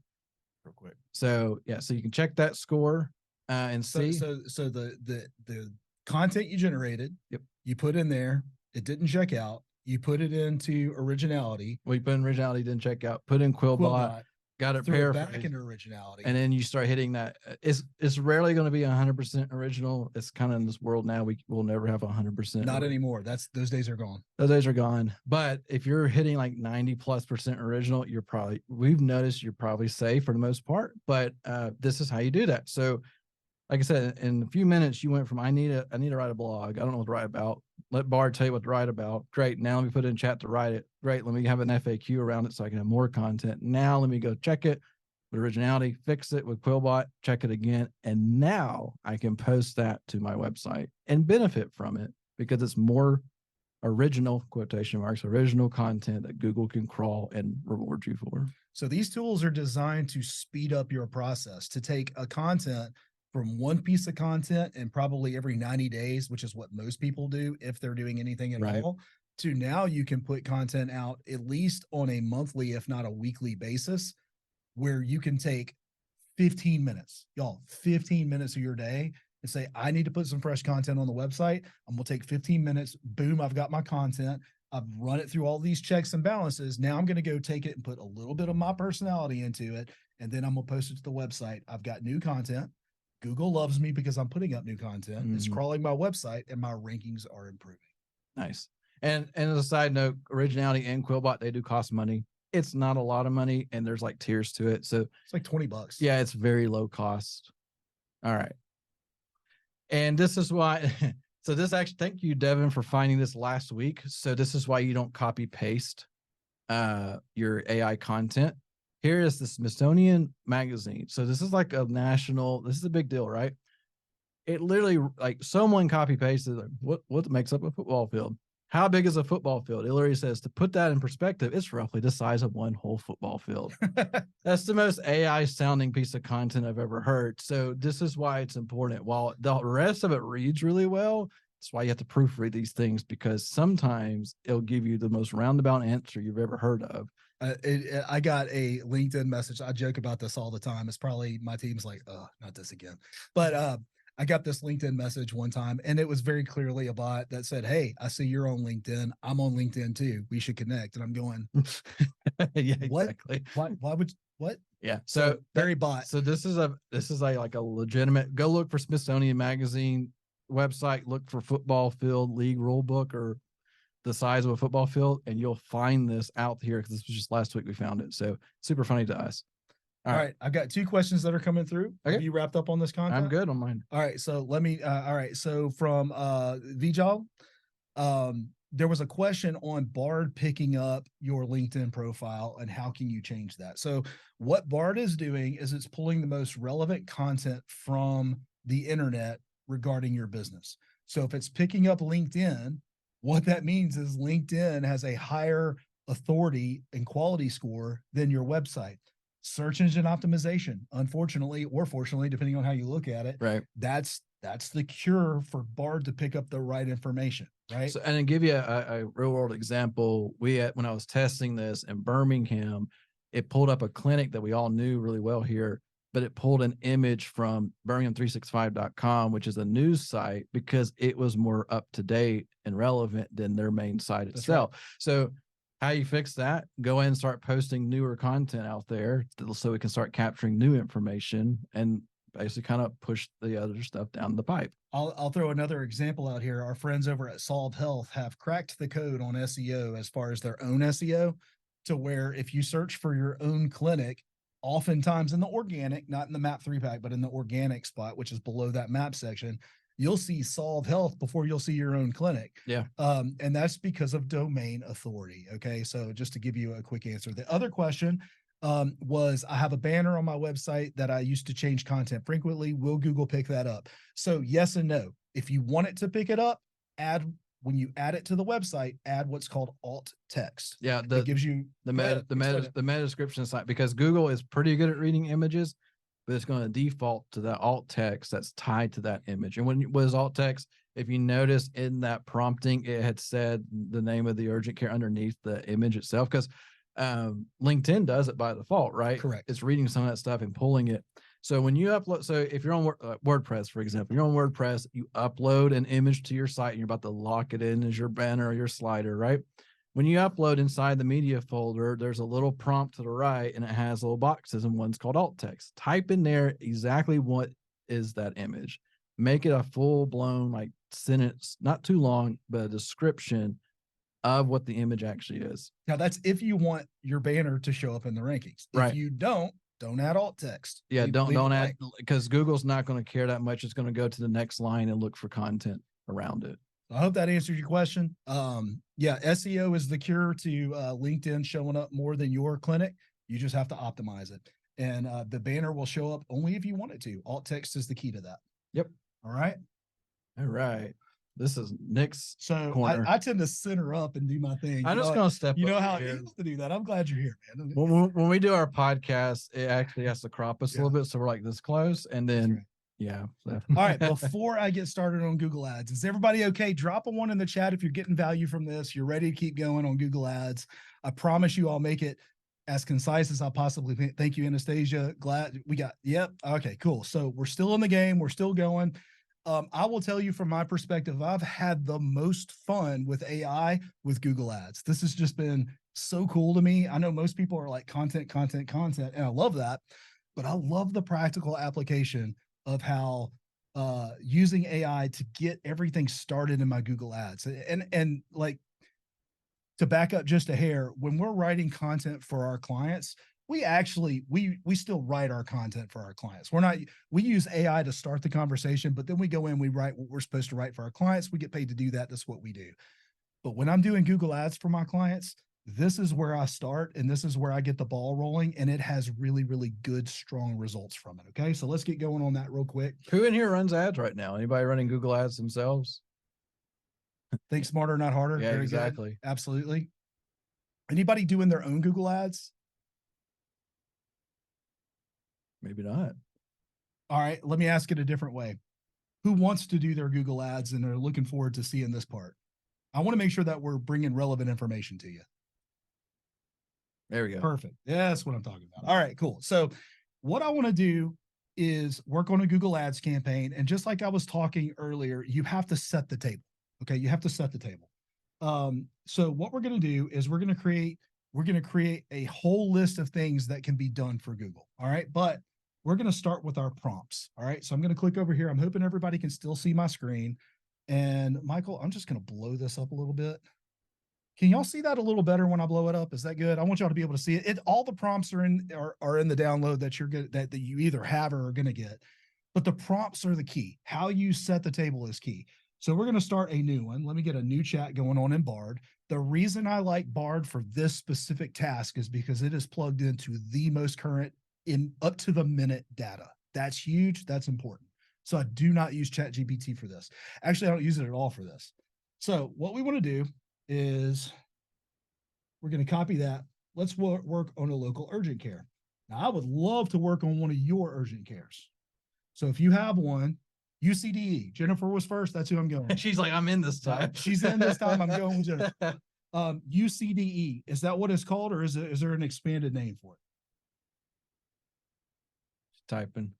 real quick. So yeah, so you can check that score and see. So the content you generated, yep, you put in there, it didn't check out. You put it into Originality. We put in Originality, didn't check out. Put in Quillbot, got it paraphrased back into Originality, and then you start hitting that. It's rarely going to be 100% original. It's kind of in this world now. We'll never have 100%. Not anymore. Those days are gone. Those days are gone. But if you're hitting like 90+% original, we've noticed you're probably safe for the most part. But this is how you do that. So, like I said, in a few minutes, you went from I need to write a blog. I don't know what to write about. Let Bard tell you what to write about. Great. Now let me put it in chat to write it. Great. Let me have an FAQ around it so I can have more content. Now let me go check it with Originality, fix it with Quillbot, check it again. And now I can post that to my website and benefit from it because it's more original, quotation marks, original content that Google can crawl and reward you for. So these tools are designed to speed up your process, to take a content from one piece of content and probably every 90 days, which is what most people do if they're doing anything at all, to now you can put content out at least on a monthly, if not a weekly basis, where you can take 15 minutes, 15 minutes of your day and say, I need to put some fresh content on the website. I'm going to take 15 minutes. Boom, I've got my content. I've run it through all these checks and balances. Now I'm going to go take it and put a little bit of my personality into it. And then I'm going to post it to the website. I've got new content. Google loves me because I'm putting up new content. It's crawling my website and my rankings are improving. Nice. And as a side note, Originality and Quillbot, they do cost money. It's not a lot of money and there's like tiers to it. So it's like $20. Yeah, it's very low cost. All right. And this is why, so this actually, thank you, Devin, for finding this last week. So this is why you don't copy paste your AI content. Here is the Smithsonian Magazine. So this is like this is a big deal, right? It literally, like someone copy pasted, like, what makes up a football field? How big is a football field? It literally says, to put that in perspective, it's roughly the size of one whole football field. That's the most AI sounding piece of content I've ever heard. So this is why it's important. While the rest of it reads really well, that's why you have to proofread these things, because sometimes it'll give you the most roundabout answer you've ever heard of. I got a LinkedIn message. I joke about this all the time. It's probably my team's like, oh, not this again. But I got this LinkedIn message one time, and it was very clearly a bot that said, hey, I see you're on LinkedIn. I'm on LinkedIn too. We should connect. And I'm going, yeah, what? Exactly. Why would, what? Yeah. So very bot. So this is like a legitimate, go look for Smithsonian Magazine website, look for football field league rule book or the size of a football field, and you'll find this out here because this was just last week we found it. So super funny to us. All right. I've got 2 questions that are coming through. Okay. Have you wrapped up on this content? I'm good on mine. All right. So let me, all right. So from Vijal, there was a question on Bard picking up your LinkedIn profile and how can you change that? So what Bard is doing is it's pulling the most relevant content from the internet regarding your business. So if it's picking up LinkedIn, what that means is LinkedIn has a higher authority and quality score than your website. Search engine optimization, unfortunately or fortunately, depending on how you look at it, right? That's the cure for Bard to pick up the right information, right? So, and to give you a real world example, when I was testing this in Birmingham, it pulled up a clinic that we all knew really well here. but it pulled an image from Birmingham365.com, which is a news site, because it was more up to date and relevant than their main site That's itself. So how you fix that? Go in and start posting newer content out there so we can start capturing new information and basically kind of push the other stuff down the pipe. I'll throw another example out here. Our friends over at Solve Health have cracked the code on SEO as far as their own SEO, to where if you search for your own clinic, oftentimes in the organic, not in the map 3-pack, but in the organic spot, which is below that map section, you'll see Solve Health before you'll see your own clinic. Yeah. And that's because of domain authority. Okay. So just to give you a quick answer, the other question was, I have a banner on my website that I used to change content frequently. Will Google pick that up? So yes and no. If you want it to pick it up, when you add it to the website, add what's called alt text. Yeah, It gives you the go ahead, explain it. meta description site, because Google is pretty good at reading images, but it's going to default to the alt text that's tied to that image. And what is alt text? If you notice in that prompting, it had said the name of the urgent care underneath the image itself, because LinkedIn does it by default, right? Correct. It's reading some of that stuff and pulling it. So when you upload, so if you're on WordPress, for example, you're on WordPress, you upload an image to your site and you're about to lock it in as your banner or your slider, right? When you upload inside the media folder, there's a little prompt to the right and it has little boxes, and one's called alt text. Type in there exactly what is that image. Make it a full blown like sentence, not too long, but a description of what the image actually is. Now that's if you want your banner to show up in the rankings. Right. If you don't add alt text. Yeah, Leave don't it add, blank. because Google's not going to care that much. It's going to go to the next line and look for content around it. I hope that answers your question. Yeah, SEO is the cure to LinkedIn showing up more than your clinic. You just have to optimize it. And the banner will show up only if you want it to. Alt text is the key to that. Yep. All right. All right. This is Nick's So corner. I tend to center up and do my thing. I'm just going to step You know over how it here. is to do that. I'm glad you're here, man. When we do our podcast, it actually has to crop us a little bit. So we're like this close. And then, right. yeah. So. All right. Before I get started on Google Ads, is everybody okay? Drop a 1 in the chat if you're getting value from this. You're ready to keep going on Google Ads. I promise you I'll make it as concise as I possibly can. Thank you, Anastasia. Glad we got, yep. Okay, cool. So we're still in the game. We're still going. I will tell you from my perspective, I've had the most fun with AI with Google Ads. This has just been so cool to me. I know most people are like content, and I love that, but I love the practical application of how using AI to get everything started in my Google Ads. And like, to back up just a hair, when we're writing content for our clients, we actually we still write our content for our clients. We use AI to start the conversation, but then we go in, we write what we're supposed to write for our clients. We get paid to do that. That's what we do. But when I'm doing Google Ads for my clients, this is where I start and this is where I get the ball rolling, and it has really, really good, strong results from it. Okay. So let's get going on that real quick. Who in here runs ads right now? Anybody running Google Ads themselves? Think smarter, not harder. Yeah, Very exactly. good. Absolutely. Anybody doing their own Google Ads? Maybe not. All right, let me ask it a different way. Who wants to do their Google Ads and are looking forward to seeing this part? I want to make sure that we're bringing relevant information to you. There we go. Perfect. Yeah, that's what I'm talking about. All right, cool. So what I want to do is work on a Google Ads campaign. And just like I was talking earlier, you have to set the table. Okay, you have to set the table. So what we're going to do is we're going to create a whole list of things that can be done for Google. All right, but we're going to start with our prompts. All right. So I'm going to click over here. I'm hoping everybody can still see my screen. And Michael, I'm just going to blow this up a little bit. Can y'all see that a little better when I blow it up? Is that good? I want y'all to be able to see it. All the prompts are in the download that you're good, that you either have or are going to get, but the prompts are the key. How you set the table is key. So we're going to start a new one. Let me get a new chat going on in Bard. The reason I like Bard for this specific task is because it is plugged into the most current in up to the minute data. That's huge. That's important. So I do not use ChatGPT for this. Actually, I don't use it at all for this. So what we want to do is we're going to copy that. Let's work on a local urgent care. Now, I would love to work on one of your urgent cares. So if you have one, UCDE, Jennifer was first. That's who I'm going with. She's like, I'm in this time. She's in this time. I'm going with Jennifer. UCDE, is that what it's called, or is there an expanded name for it? Typing.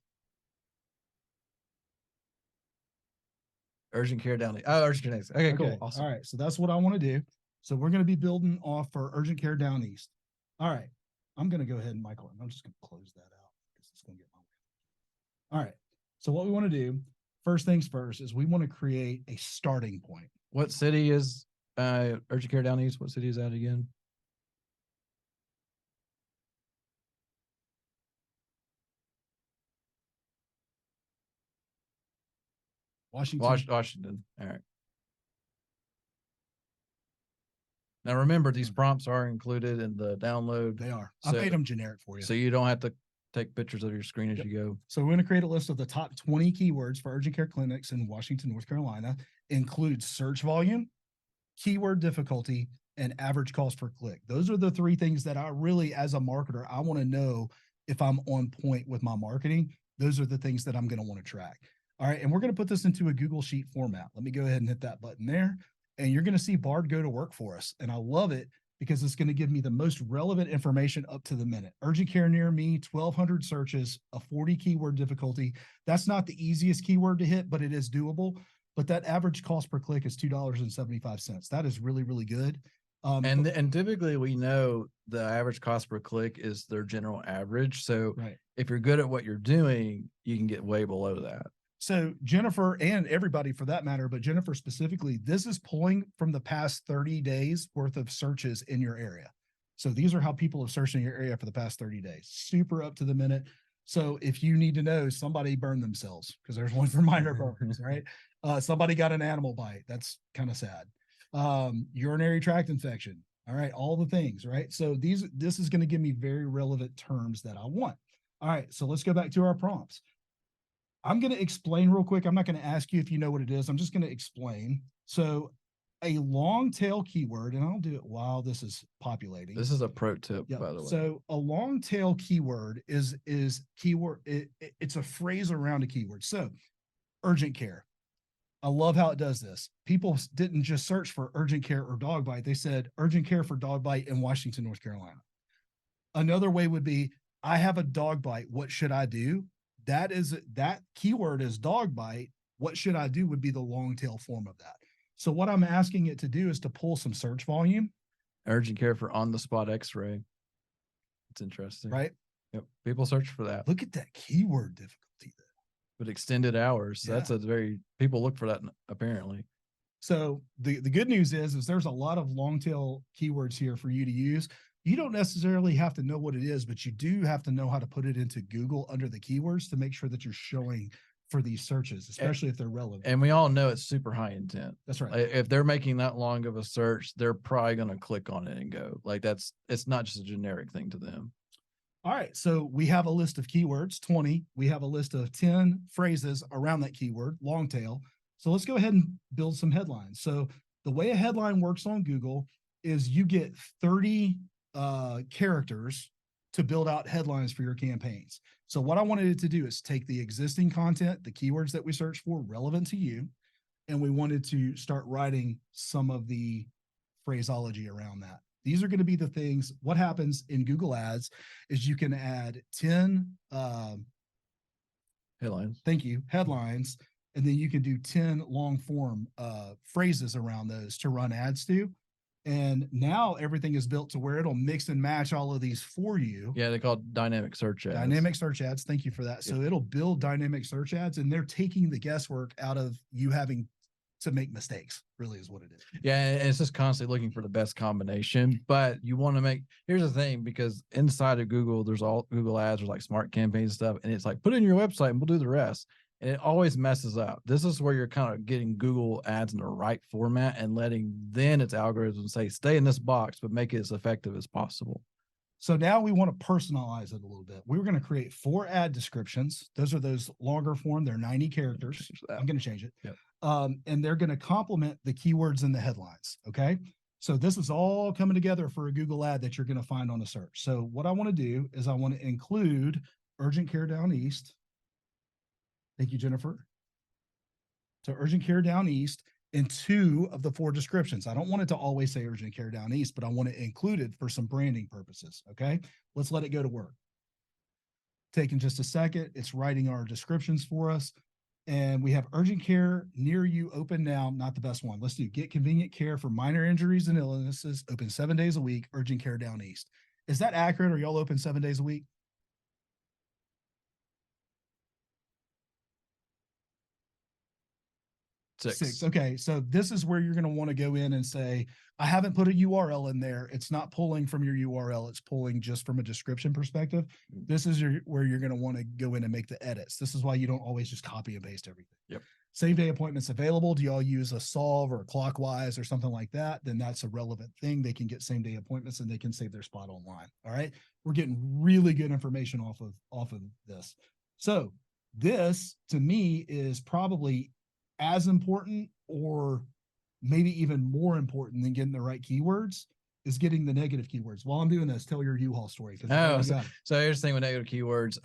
Urgent care down. Oh, urgent care next. Okay, cool. Awesome. All right. So that's what I want to do. So we're going to be building off for urgent care down east. All right. I'm going to go ahead and Michael, I'm just going to close that out because it's going to get my way. All right. So what we want to do, first things first, is we want to create a starting point. What city is urgent care down east? What city is that again? Washington. Washington. All right. Now remember, these prompts are included in the download. They are. So, I made them generic for you. So you don't have to take pictures of your screen as you go. So we're going to create a list of the top 20 keywords for urgent care clinics in Washington, North Carolina, include search volume, keyword difficulty, and average cost per click. Those are the three things that I really, as a marketer, I want to know if I'm on point with my marketing. Those are the things that I'm going to want to track. All right. And we're going to put this into a Google Sheet format. Let me go ahead and hit that button there. And you're going to see Bard go to work for us. And I love it because it's going to give me the most relevant information up to the minute. Urgent care near me, 1,200 searches, a 40 keyword difficulty. That's not the easiest keyword to hit, but it is doable. But that average cost per click is $2.75. That is really, really good. And typically we know the average cost per click is their general average. So if you're good at what you're doing, you can get way below that. So Jennifer, and everybody for that matter, but Jennifer specifically, this is pulling from the past 30 days worth of searches in your area. So these are how people have searched in your area for the past 30 days, super up to the minute. So if you need to know, somebody burned themselves, because there's one for minor burns, right? Somebody got an animal bite. That's kind of sad. Urinary tract infection. All right. All the things, right? So this is going to give me very relevant terms that I want. All right. So let's go back to our prompts. I'm going to explain real quick. I'm not going to ask you if you know what it is. I'm just going to explain. So a long tail keyword, and I'll do it while this is populating. This is a pro tip, by the way. So a long tail keyword is keyword. It's a phrase around a keyword. So urgent care. I love how it does this. People didn't just search for urgent care or dog bite. They said urgent care for dog bite in Washington, North Carolina. Another way would be, I have a dog bite. What should I do? That keyword is dog bite. What should I do would be the long tail form of that. So what I'm asking it to do is to pull some search volume. Urgent care for on the spot x-ray. It's interesting. Right? Yep. People search for that. Look at that keyword difficulty there. But extended hours. Yeah. That's people look for that apparently. So the good news is there's a lot of long tail keywords here for you to use. You don't necessarily have to know what it is, but you do have to know how to put it into Google under the keywords to make sure that you're showing for these searches, especially if they're relevant. And we all know it's super high intent. That's right. If they're making that long of a search, they're probably going to click on it and go. Like it's not just a generic thing to them. All right. So we have a list of keywords, 20. We have a list of 10 phrases around that keyword, long tail. So let's go ahead and build some headlines. So the way a headline works on Google is you get 30 characters to build out headlines for your campaigns. So what I wanted it to do is take the existing content, the keywords that we search for relevant to you, and we wanted to start writing some of the phraseology around that. These are going to be the things. What happens in Google Ads is you can add 10 headlines. Thank you. Headlines. And then you can do 10 long form phrases around those to run ads to. And now everything is built to where it'll mix and match all of these for you. Yeah, they call it dynamic search ads. Dynamic search ads. Thank you for that. So it'll build dynamic search ads, and they're taking the guesswork out of you having to make mistakes, really is what it is. Yeah, and it's just constantly looking for the best combination. But you want to here's the thing, because inside of Google, there's all Google Ads, there's like smart campaigns and stuff. And it's like, put it in your website and we'll do the rest. And it always messes up. This is where you're kind of getting Google Ads in the right format and letting then its algorithm say, stay in this box, but make it as effective as possible. So now we want to personalize it a little bit. We're going to create 4 ad descriptions. Those are those longer form. They're 90 characters. I'm going to change it. Yep. And they're going to complement the keywords in the headlines. Okay. So this is all coming together for a Google ad that you're going to find on a search. So what I want to do is I want to include urgent care down east. Thank you, Jennifer. So urgent care down east in 2 of the 4 descriptions. I don't want it to always say urgent care down east, but I want it included for some branding purposes. Okay. Let's let it go to work. taking just a second. It's writing our descriptions for us. And we have urgent care near you open now. Not the best one. Let's do get convenient care for minor injuries and illnesses open 7 days a week. Urgent care down east. Is that accurate? Are y'all open 7 days a week? Six. Okay. So this is where you're going to want to go in and say, I haven't put a URL in there. It's not pulling from your URL. It's pulling just from a description perspective. This is where you're going to want to go in and make the edits. This is why you don't always just copy and paste everything. Yep. Same day appointments available. Do y'all use a Solve or a Clockwise or something like that? Then that's a relevant thing. They can get same day appointments and they can save their spot online. All right. We're getting really good information off of this. So this to me is probably as important or maybe even more important than getting the right keywords is getting the negative keywords. While I'm doing this, tell your U-Haul story. Oh, so here's the thing with negative keywords.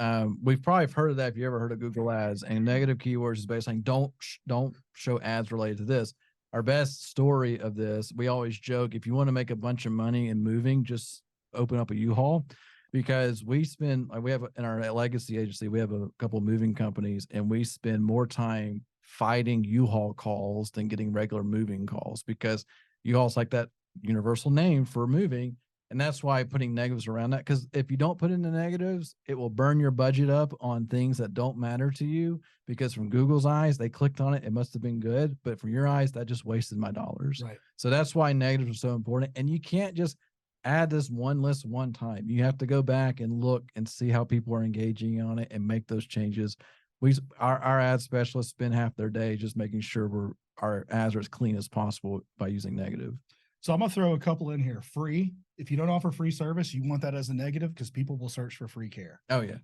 We've probably heard of that if you ever heard of Google Ads. And negative keywords is basically saying don't show ads related to this. Our best story of this, we always joke, if you want to make a bunch of money in moving, just open up a U-Haul. Because we have in our legacy agency, we have a couple of moving companies, and we spend more time fighting U-Haul calls than getting regular moving calls, because U-Haul's like that universal name for moving. And that's why putting negatives around that, because if you don't put in the negatives, it will burn your budget up on things that don't matter to you, because from Google's eyes, they clicked on it. It must have been good. But from your eyes, that just wasted my dollars. Right. So that's why negatives are so important. And you can't just add this one list one time. You have to go back and look and see how people are engaging on it and make those changes. Our ad specialists spend half their day just making sure our ads are as clean as possible by using negative. So I'm gonna throw a couple in here. Free. If you don't offer free service, you want that as a negative because people will search for free care. Oh yeah.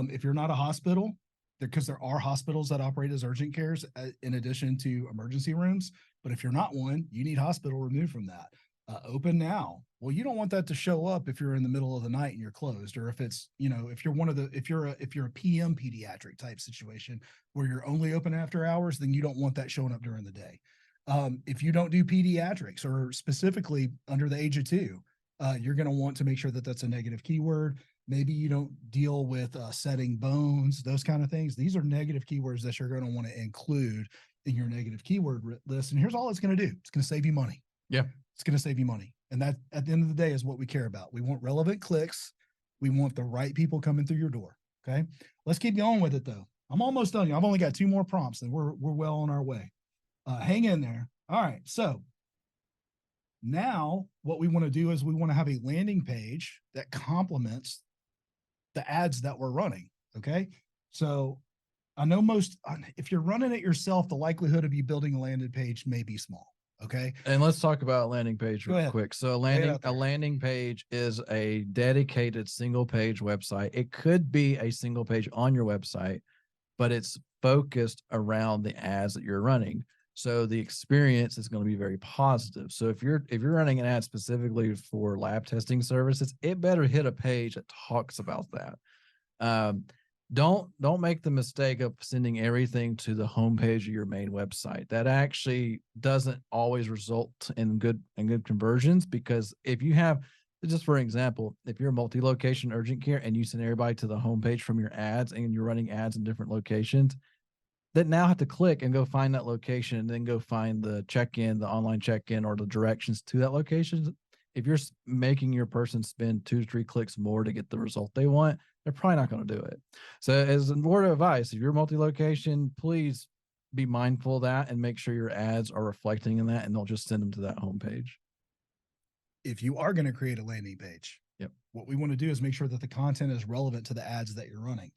If you're not a hospital, because there are hospitals that operate as urgent cares in addition to emergency rooms. But if you're not one, you need hospital removed from that. Open now. Well, you don't want that to show up if you're in the middle of the night and you're closed, or if it's, if you're if you're a PM pediatric type situation where you're only open after hours, then you don't want that showing up during the day. If you don't do pediatrics or specifically under the age of 2, you're going to want to make sure that that's a negative keyword. Maybe you don't deal with setting bones, those kind of things. These are negative keywords that you're going to want to include in your negative keyword list. And here's all it's going to do. It's going to save you money. Yeah. It's going to save you money. And that at the end of the day is what we care about. We want relevant clicks. We want the right people coming through your door. Okay. Let's keep going with it though. I'm almost done. I've only got 2 more prompts and we're well on our way. Hang in there. All right. So now what we want to do is we want to have a landing page that complements the ads that we're running. Okay. So I know if you're running it yourself, the likelihood of you building a landing page may be small. Okay. And let's talk about landing page real quick. So a landing page is a dedicated single page website. It could be a single page on your website, but it's focused around the ads that you're running. So the experience is going to be very positive. So if you're running an ad specifically for lab testing services, it better hit a page that talks about that. Don't make the mistake of sending everything to the homepage of your main website. That actually doesn't always result in good conversions, because if you have, just for example, if you're a multi-location urgent care and you send everybody to the homepage from your ads and you're running ads in different locations, that now have to click and go find that location and then go find the check-in, the online check-in, or the directions to that location. If you're making your person spend 2 to 3 clicks more to get the result they want, they're probably not going to do it. So as a word of advice, if you're multi-location, please be mindful of that and make sure your ads are reflecting in that and don't just send them to that homepage. If you are going to create a landing page, what we want to do is make sure that the content is relevant to the ads that you're running.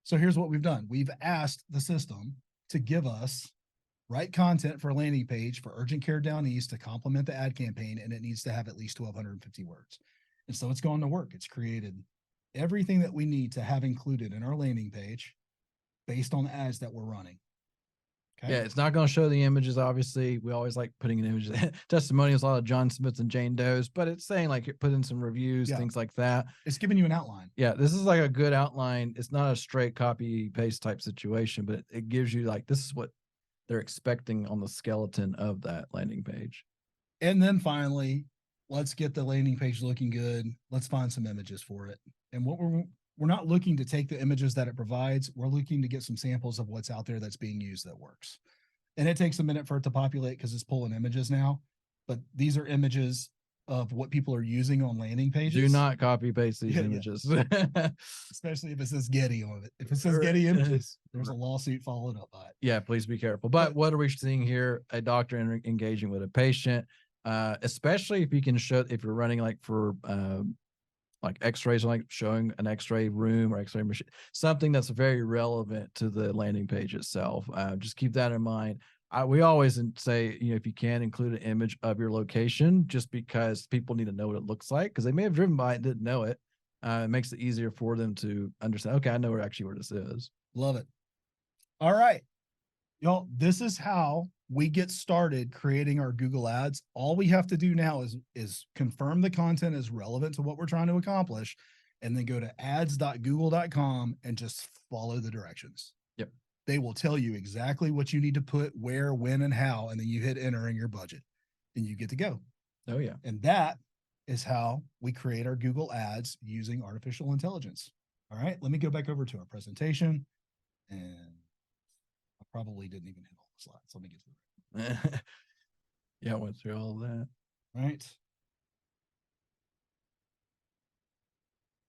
So here's what we've done. We've asked the system to give us right content for a landing page for urgent care down east to complement the ad campaign, and it needs to have at least 1,250 words. And so it's gone to work. It's created everything that we need to have included in our landing page based on the ads that we're running. Okay. Yeah, it's not going to show the images. Obviously, we always like putting in images, testimonials, a lot of John Smiths and Jane Does, but it's saying like put in some reviews, things like that. It's giving you an outline. Yeah, this is like a good outline. It's not a straight copy paste type situation, but it gives you like, this is what they're expecting on the skeleton of that landing page. And then finally, let's get the landing page looking good. Let's find some images for it. And what we're not looking to take the images that it provides. We're looking to get some samples of what's out there that's being used that works. And it takes a minute for it to populate because it's pulling images now. But these are images of what people are using on landing pages. Do not copy paste these Yeah, yeah. images. Especially if it says Getty on it. If it says Getty images, there's a lawsuit followed up by it. Yeah, please be careful. But what are we seeing here? A doctor engaging with a patient, especially if you can show, if you're running like for like x-rays, like showing an x-ray room or x-ray machine, something that's very relevant to the landing page itself. Just keep that in mind. We always say, you know, if you can include an image of your location, just because people need to know what it looks like, because they may have driven by it and didn't know it. It makes it easier for them to understand, okay, I know where this is. Love it. All right, y'all, this is how we get started creating our Google ads. All we have to do now is confirm the content is relevant to what we're trying to accomplish, and then go to ads.google.com and just follow the directions. Yep. They will tell you exactly what you need to put where, when, and how, and then you hit enter in your budget and you get to go. Oh yeah. And that is how we create our Google ads using artificial intelligence. All right, let me go back over to our presentation, and I probably didn't even hit all the slides. Let me get to it. Yeah, I went through all that. Right.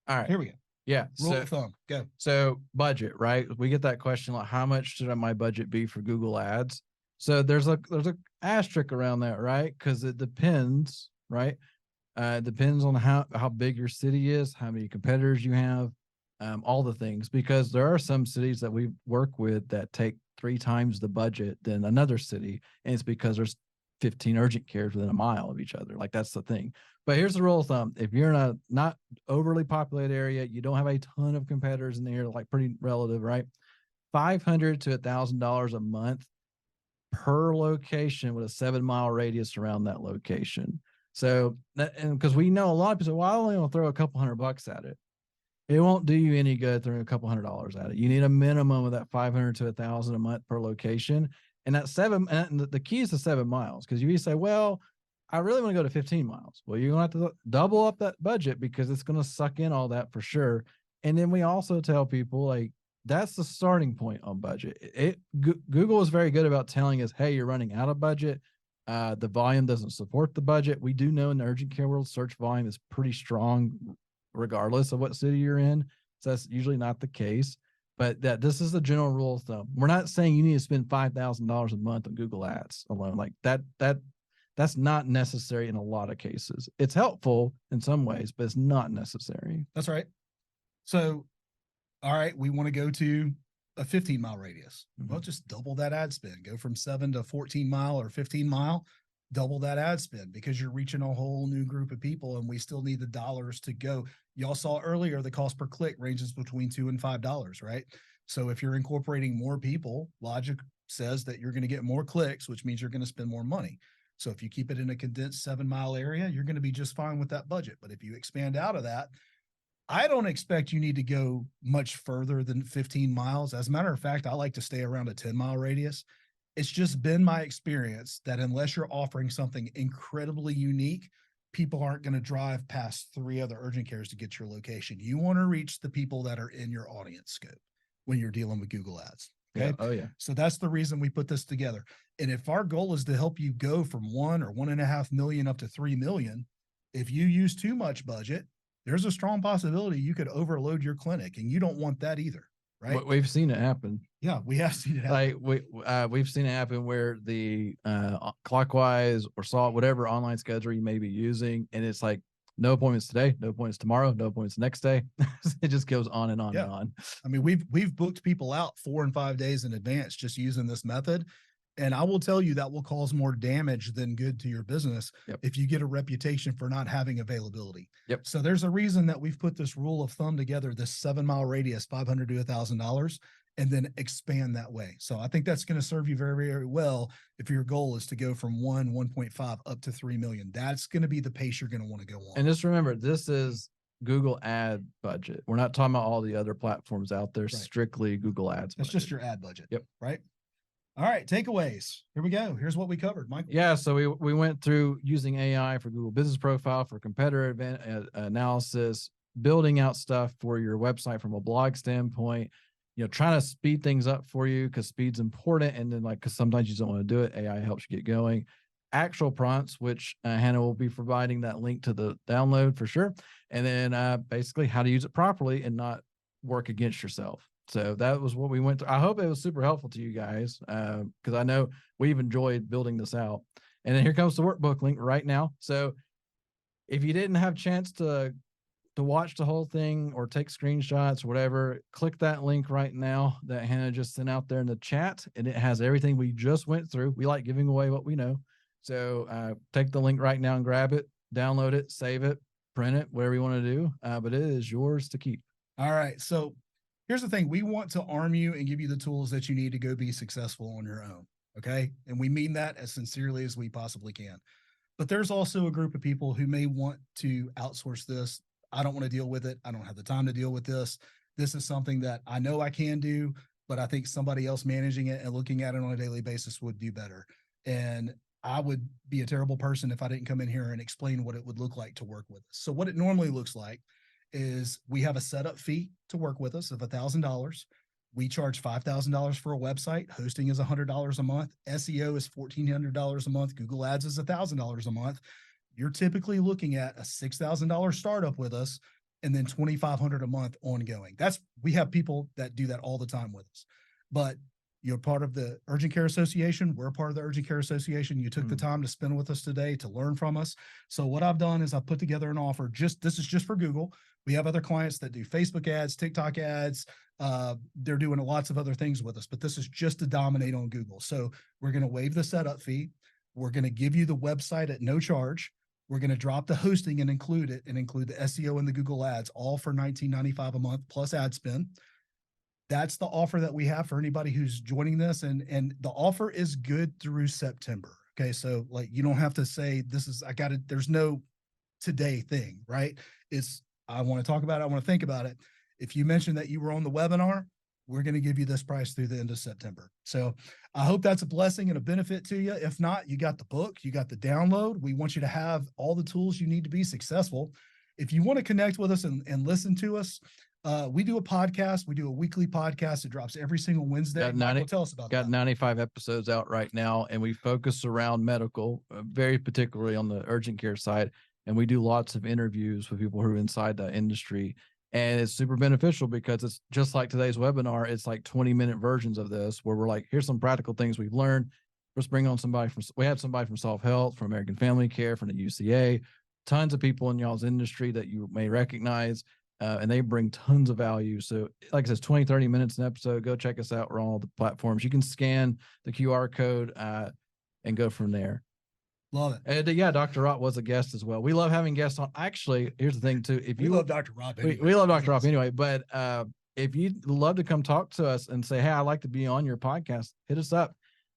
All right. Here we go. Yeah. Rule of thumb. Go. So budget, right? We get that question like, how much should my budget be for Google ads? So there's a asterisk around that, right? Because it depends, right? It depends on how big your city is, how many competitors you have, all the things, because there are some cities that we work with that take 3 times the budget than another city. And it's because there's 15 urgent cares within a mile of each other. Like, that's the thing. But here's the rule of thumb. If you're in a not overly populated area, you don't have a ton of competitors in there, like pretty relative, right? $500 to $1,000 a month per location with a 7-mile radius around that location. So, and because we know a lot of people say, well, I only want to throw a couple $100 at it. It won't do you any good throwing a couple $100 at it. You need a minimum of that 500 to 1,000 a month per location. And that and the key is the 7 miles. Because you say, well, I really want to go to 15 miles. Well, you're going to have to double up that budget, because it's going to suck in all that for sure. And then we also tell people, like, that's the starting point on budget. Google is very good about telling us, hey, you're running out of budget. The volume doesn't support the budget. We do know in the urgent care world, search volume is pretty strong regardless of what city you're in. So that's usually not the case. But this is the general rule of thumb. We're not saying you need to spend $5,000 a month on Google ads alone. Like that's not necessary in a lot of cases. It's helpful in some ways, but it's not necessary. That's right. So, all right, we want to go to a 15-mile radius. Mm-hmm. Well, just double that ad spend. Go from 7 to 14 mile or 15 mile, double that ad spend, because you're reaching a whole new group of people, and we still need the dollars to go. Y'all saw earlier, the cost per click ranges between $2 and $5, right? So if you're incorporating more people, logic says that you're going to get more clicks, which means you're going to spend more money. So if you keep it in a condensed 7-mile area, you're going to be just fine with that budget. But if you expand out of that, I don't expect you need to go much further than 15 miles. As a matter of fact, I like to stay around a 10-mile radius. It's just been my experience that unless you're offering something incredibly unique, people aren't going to drive past 3 other urgent cares to get your location. You want to reach the people that are in your audience scope when you're dealing with Google ads. Okay. Yeah. Oh yeah. So that's the reason we put this together. And if our goal is to help you go from 1 or 1.5 million up to 3 million, if you use too much budget, there's a strong possibility you could overload your clinic, and you don't want that either. Right. We've seen it happen. Yeah, we have seen it happen. Like we've seen it happen where the Clockwise or Salt, whatever online scheduler you may be using, and it's like no appointments today, no appointments tomorrow, no appointments next day. It just goes on and on and on. I mean, we've booked people out 4 and 5 days in advance just using this method. And I will tell you that will cause more damage than good to your business if you get a reputation for not having availability. Yep. So there's a reason that we've put this rule of thumb together, this 7-mile radius, $500 to $1,000, and then expand that way. So I think that's going to serve you very, very well if your goal is to go from 1.5 up to 3 million. That's going to be the pace you're going to want to go on. And just remember, this is Google ad budget. We're not talking about all the other platforms out there, strictly Google ads. That's just your ad budget. Yep. Right. All right, takeaways. Here we go. Here's what we covered, Michael. Yeah, so we went through using AI for Google Business Profile, for competitor analysis, building out stuff for your website from a blog standpoint, trying to speed things up for you because speed's important. And then because sometimes you don't want to do it, AI helps you get going. Actual prompts, which Hannah will be providing that link to the download for sure. And then basically how to use it properly and not work against yourself. So that was what we went through. I hope it was super helpful to you guys because I know we've enjoyed building this out. And then here comes the workbook link right now. So if you didn't have a chance to watch the whole thing or take screenshots or whatever, click that link right now that Hannah just sent out there in the chat, and it has everything we just went through. We like giving away what we know. So take the link right now and grab it, download it, save it, print it, whatever you want to do. But it is yours to keep. All right. So here's the thing. We want to arm you and give you the tools that you need to go be successful on your own. Okay. And we mean that as sincerely as we possibly can. But there's also a group of people who may want to outsource this. I don't want to deal with it. I don't have the time to deal with this. This is something that I know I can do, but I think somebody else managing it and looking at it on a daily basis would do better. And I would be a terrible person if I didn't come in here and explain what it would look like to work with us. So what it normally looks like is we have a setup fee to work with us of $1,000. We charge $5,000 for a website. Hosting is $100 a month. SEO is $1,400 a month. Google Ads is $1,000 a month. You're typically looking at a $6,000 startup with us and then $2,500 a month ongoing. We have people that do that all the time with us. But you're part of the Urgent Care Association. We're a part of the Urgent Care Association. You took the time to spend with us today to learn from us. So what I've done is I've put together an offer. This is just for Google. We have other clients that do Facebook ads, TikTok ads. They're doing lots of other things with us, but this is just to dominate on Google. So we're going to waive the setup fee. We're going to give you the website at no charge. We're going to drop the hosting and include it and include the SEO and the Google ads, all for $19.95 a month plus ad spend. That's the offer that we have for anybody who's joining this. And the offer is good through September. Okay. So you don't have to say there's no today thing, right? I want to talk about it. I want to think about it. If you mentioned that you were on the webinar, we're going to give you this price through the end of September. So I hope that's a blessing and a benefit to you. If not, you got the book, you got the download. We want you to have all the tools you need to be successful. If you want to connect with us and listen to us, we do a podcast. We do a weekly podcast. It drops every single Wednesday. Michael, tell us about that. Got 95 episodes out right now, and we focus around medical, very particularly on the urgent care side. And we do lots of interviews with people who are inside that industry. And it's super beneficial because it's just like today's webinar. It's like 20-minute versions of this where we're like, here's some practical things we've learned. Let's bring on we had somebody from Solve Health, from American Family Care, from the UCA, tons of people in y'all's industry that you may recognize. And they bring tons of value. So like I said, 20, 30 minutes an episode. Go check us out. We're on all the platforms. You can scan the QR code and go from there. Love it. And yeah, Dr. Rott was a guest as well. We love having guests on. Actually, here's the thing too. If you love Dr. Rott, anyway. we love Dr. Rott anyway, but if you'd love to come talk to us and say, hey, I'd like to be on your podcast, hit us up.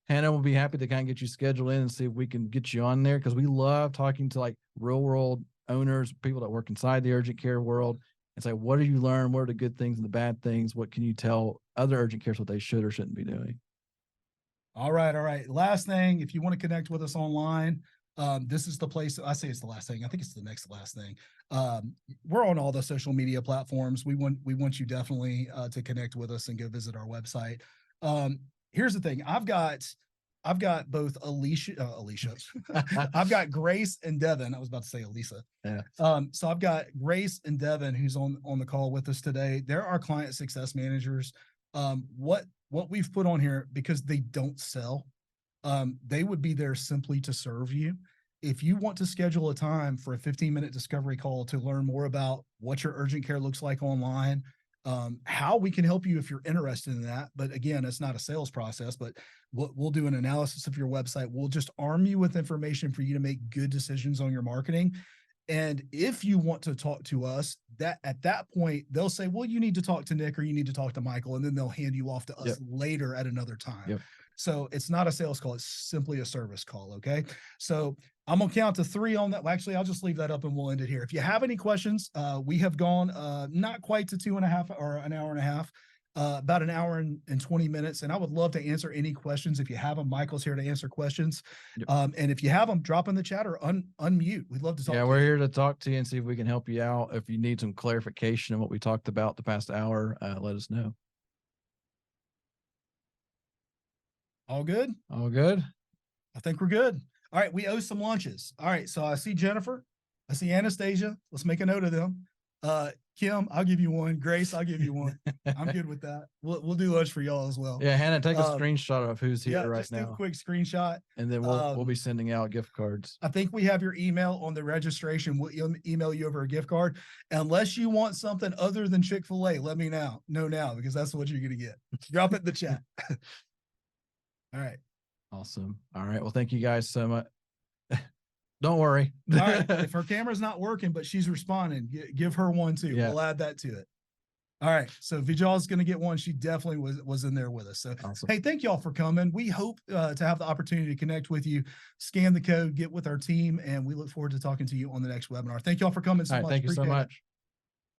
Hannah will be happy to kind of get you scheduled in and see if we can get you on there, because we love talking to real world owners, people that work inside the urgent care world, and say, what do you learn? What are the good things and the bad things? What can you tell other urgent cares what they should or shouldn't be doing? All right. Last thing, if you want to connect with us online, this is the place. I say it's the last thing. I think it's the next last thing. We're on all the social media platforms. We want you definitely to connect with us and go visit our website. Here's the thing. I've got both Alicia. I've got Grace and Devin. I was about to say Elisa. Yeah. So I've got Grace and Devin who's on the call with us today. They're our client success managers. What we've put on here, because they don't sell, they would be there simply to serve you. If you want to schedule a time for a 15-minute discovery call to learn more about what your urgent care looks like online, how we can help you if you're interested in that. But again, it's not a sales process, but we'll do an analysis of your website. We'll just arm you with information for you to make good decisions on your marketing. And if you want to talk to us, at that point, they'll say, well, you need to talk to Nick or you need to talk to Michael, and then they'll hand you off to us later at another time. Yep. So it's not a sales call. It's simply a service call. Okay. So I'm going to count to 3 on that. Well, actually, I'll just leave that up and we'll end it here. If you have any questions, we have gone not quite to 2.5 or an hour and a half. about an hour and 20 minutes. And I would love to answer any questions if you have them. Michael's here to answer questions. Yep. And if you have them, drop in the chat or unmute. We'd love to talk Yeah, to we're you. here to talk to you and see if we can help you out. If you need some clarification on what we talked about the past hour, let us know. All good? All good? I think we're good. All right, we owe some lunches. All right, so I see Jennifer, I see Anastasia. Let's make a note of them. Kim, I'll give you one. Grace, I'll give you one. I'm good with that. We'll do lunch for y'all as well. Yeah, Hannah, take a screenshot of who's here right just do a now, quick screenshot. and then we'll be sending out gift cards. I think we have your email on the registration. We'll email you over a gift card. Unless you want something other than Chick-fil-A, let me know now, because that's what you're gonna get. Drop it in the chat. All right. Awesome. All right. Well, thank you guys so much. Don't worry. All right. If her camera's not working, but she's responding, give her one too. Yeah. We'll add that to it. All right. So Vijal's going to get one. She definitely was in there with us. So, Awesome. hey, thank y'all for coming. We hope to have the opportunity to connect with you, scan the code, get with our team, and we look forward to talking to you on the next webinar. Thank y'all for coming so All right, much. thank you so Appreciate it. much.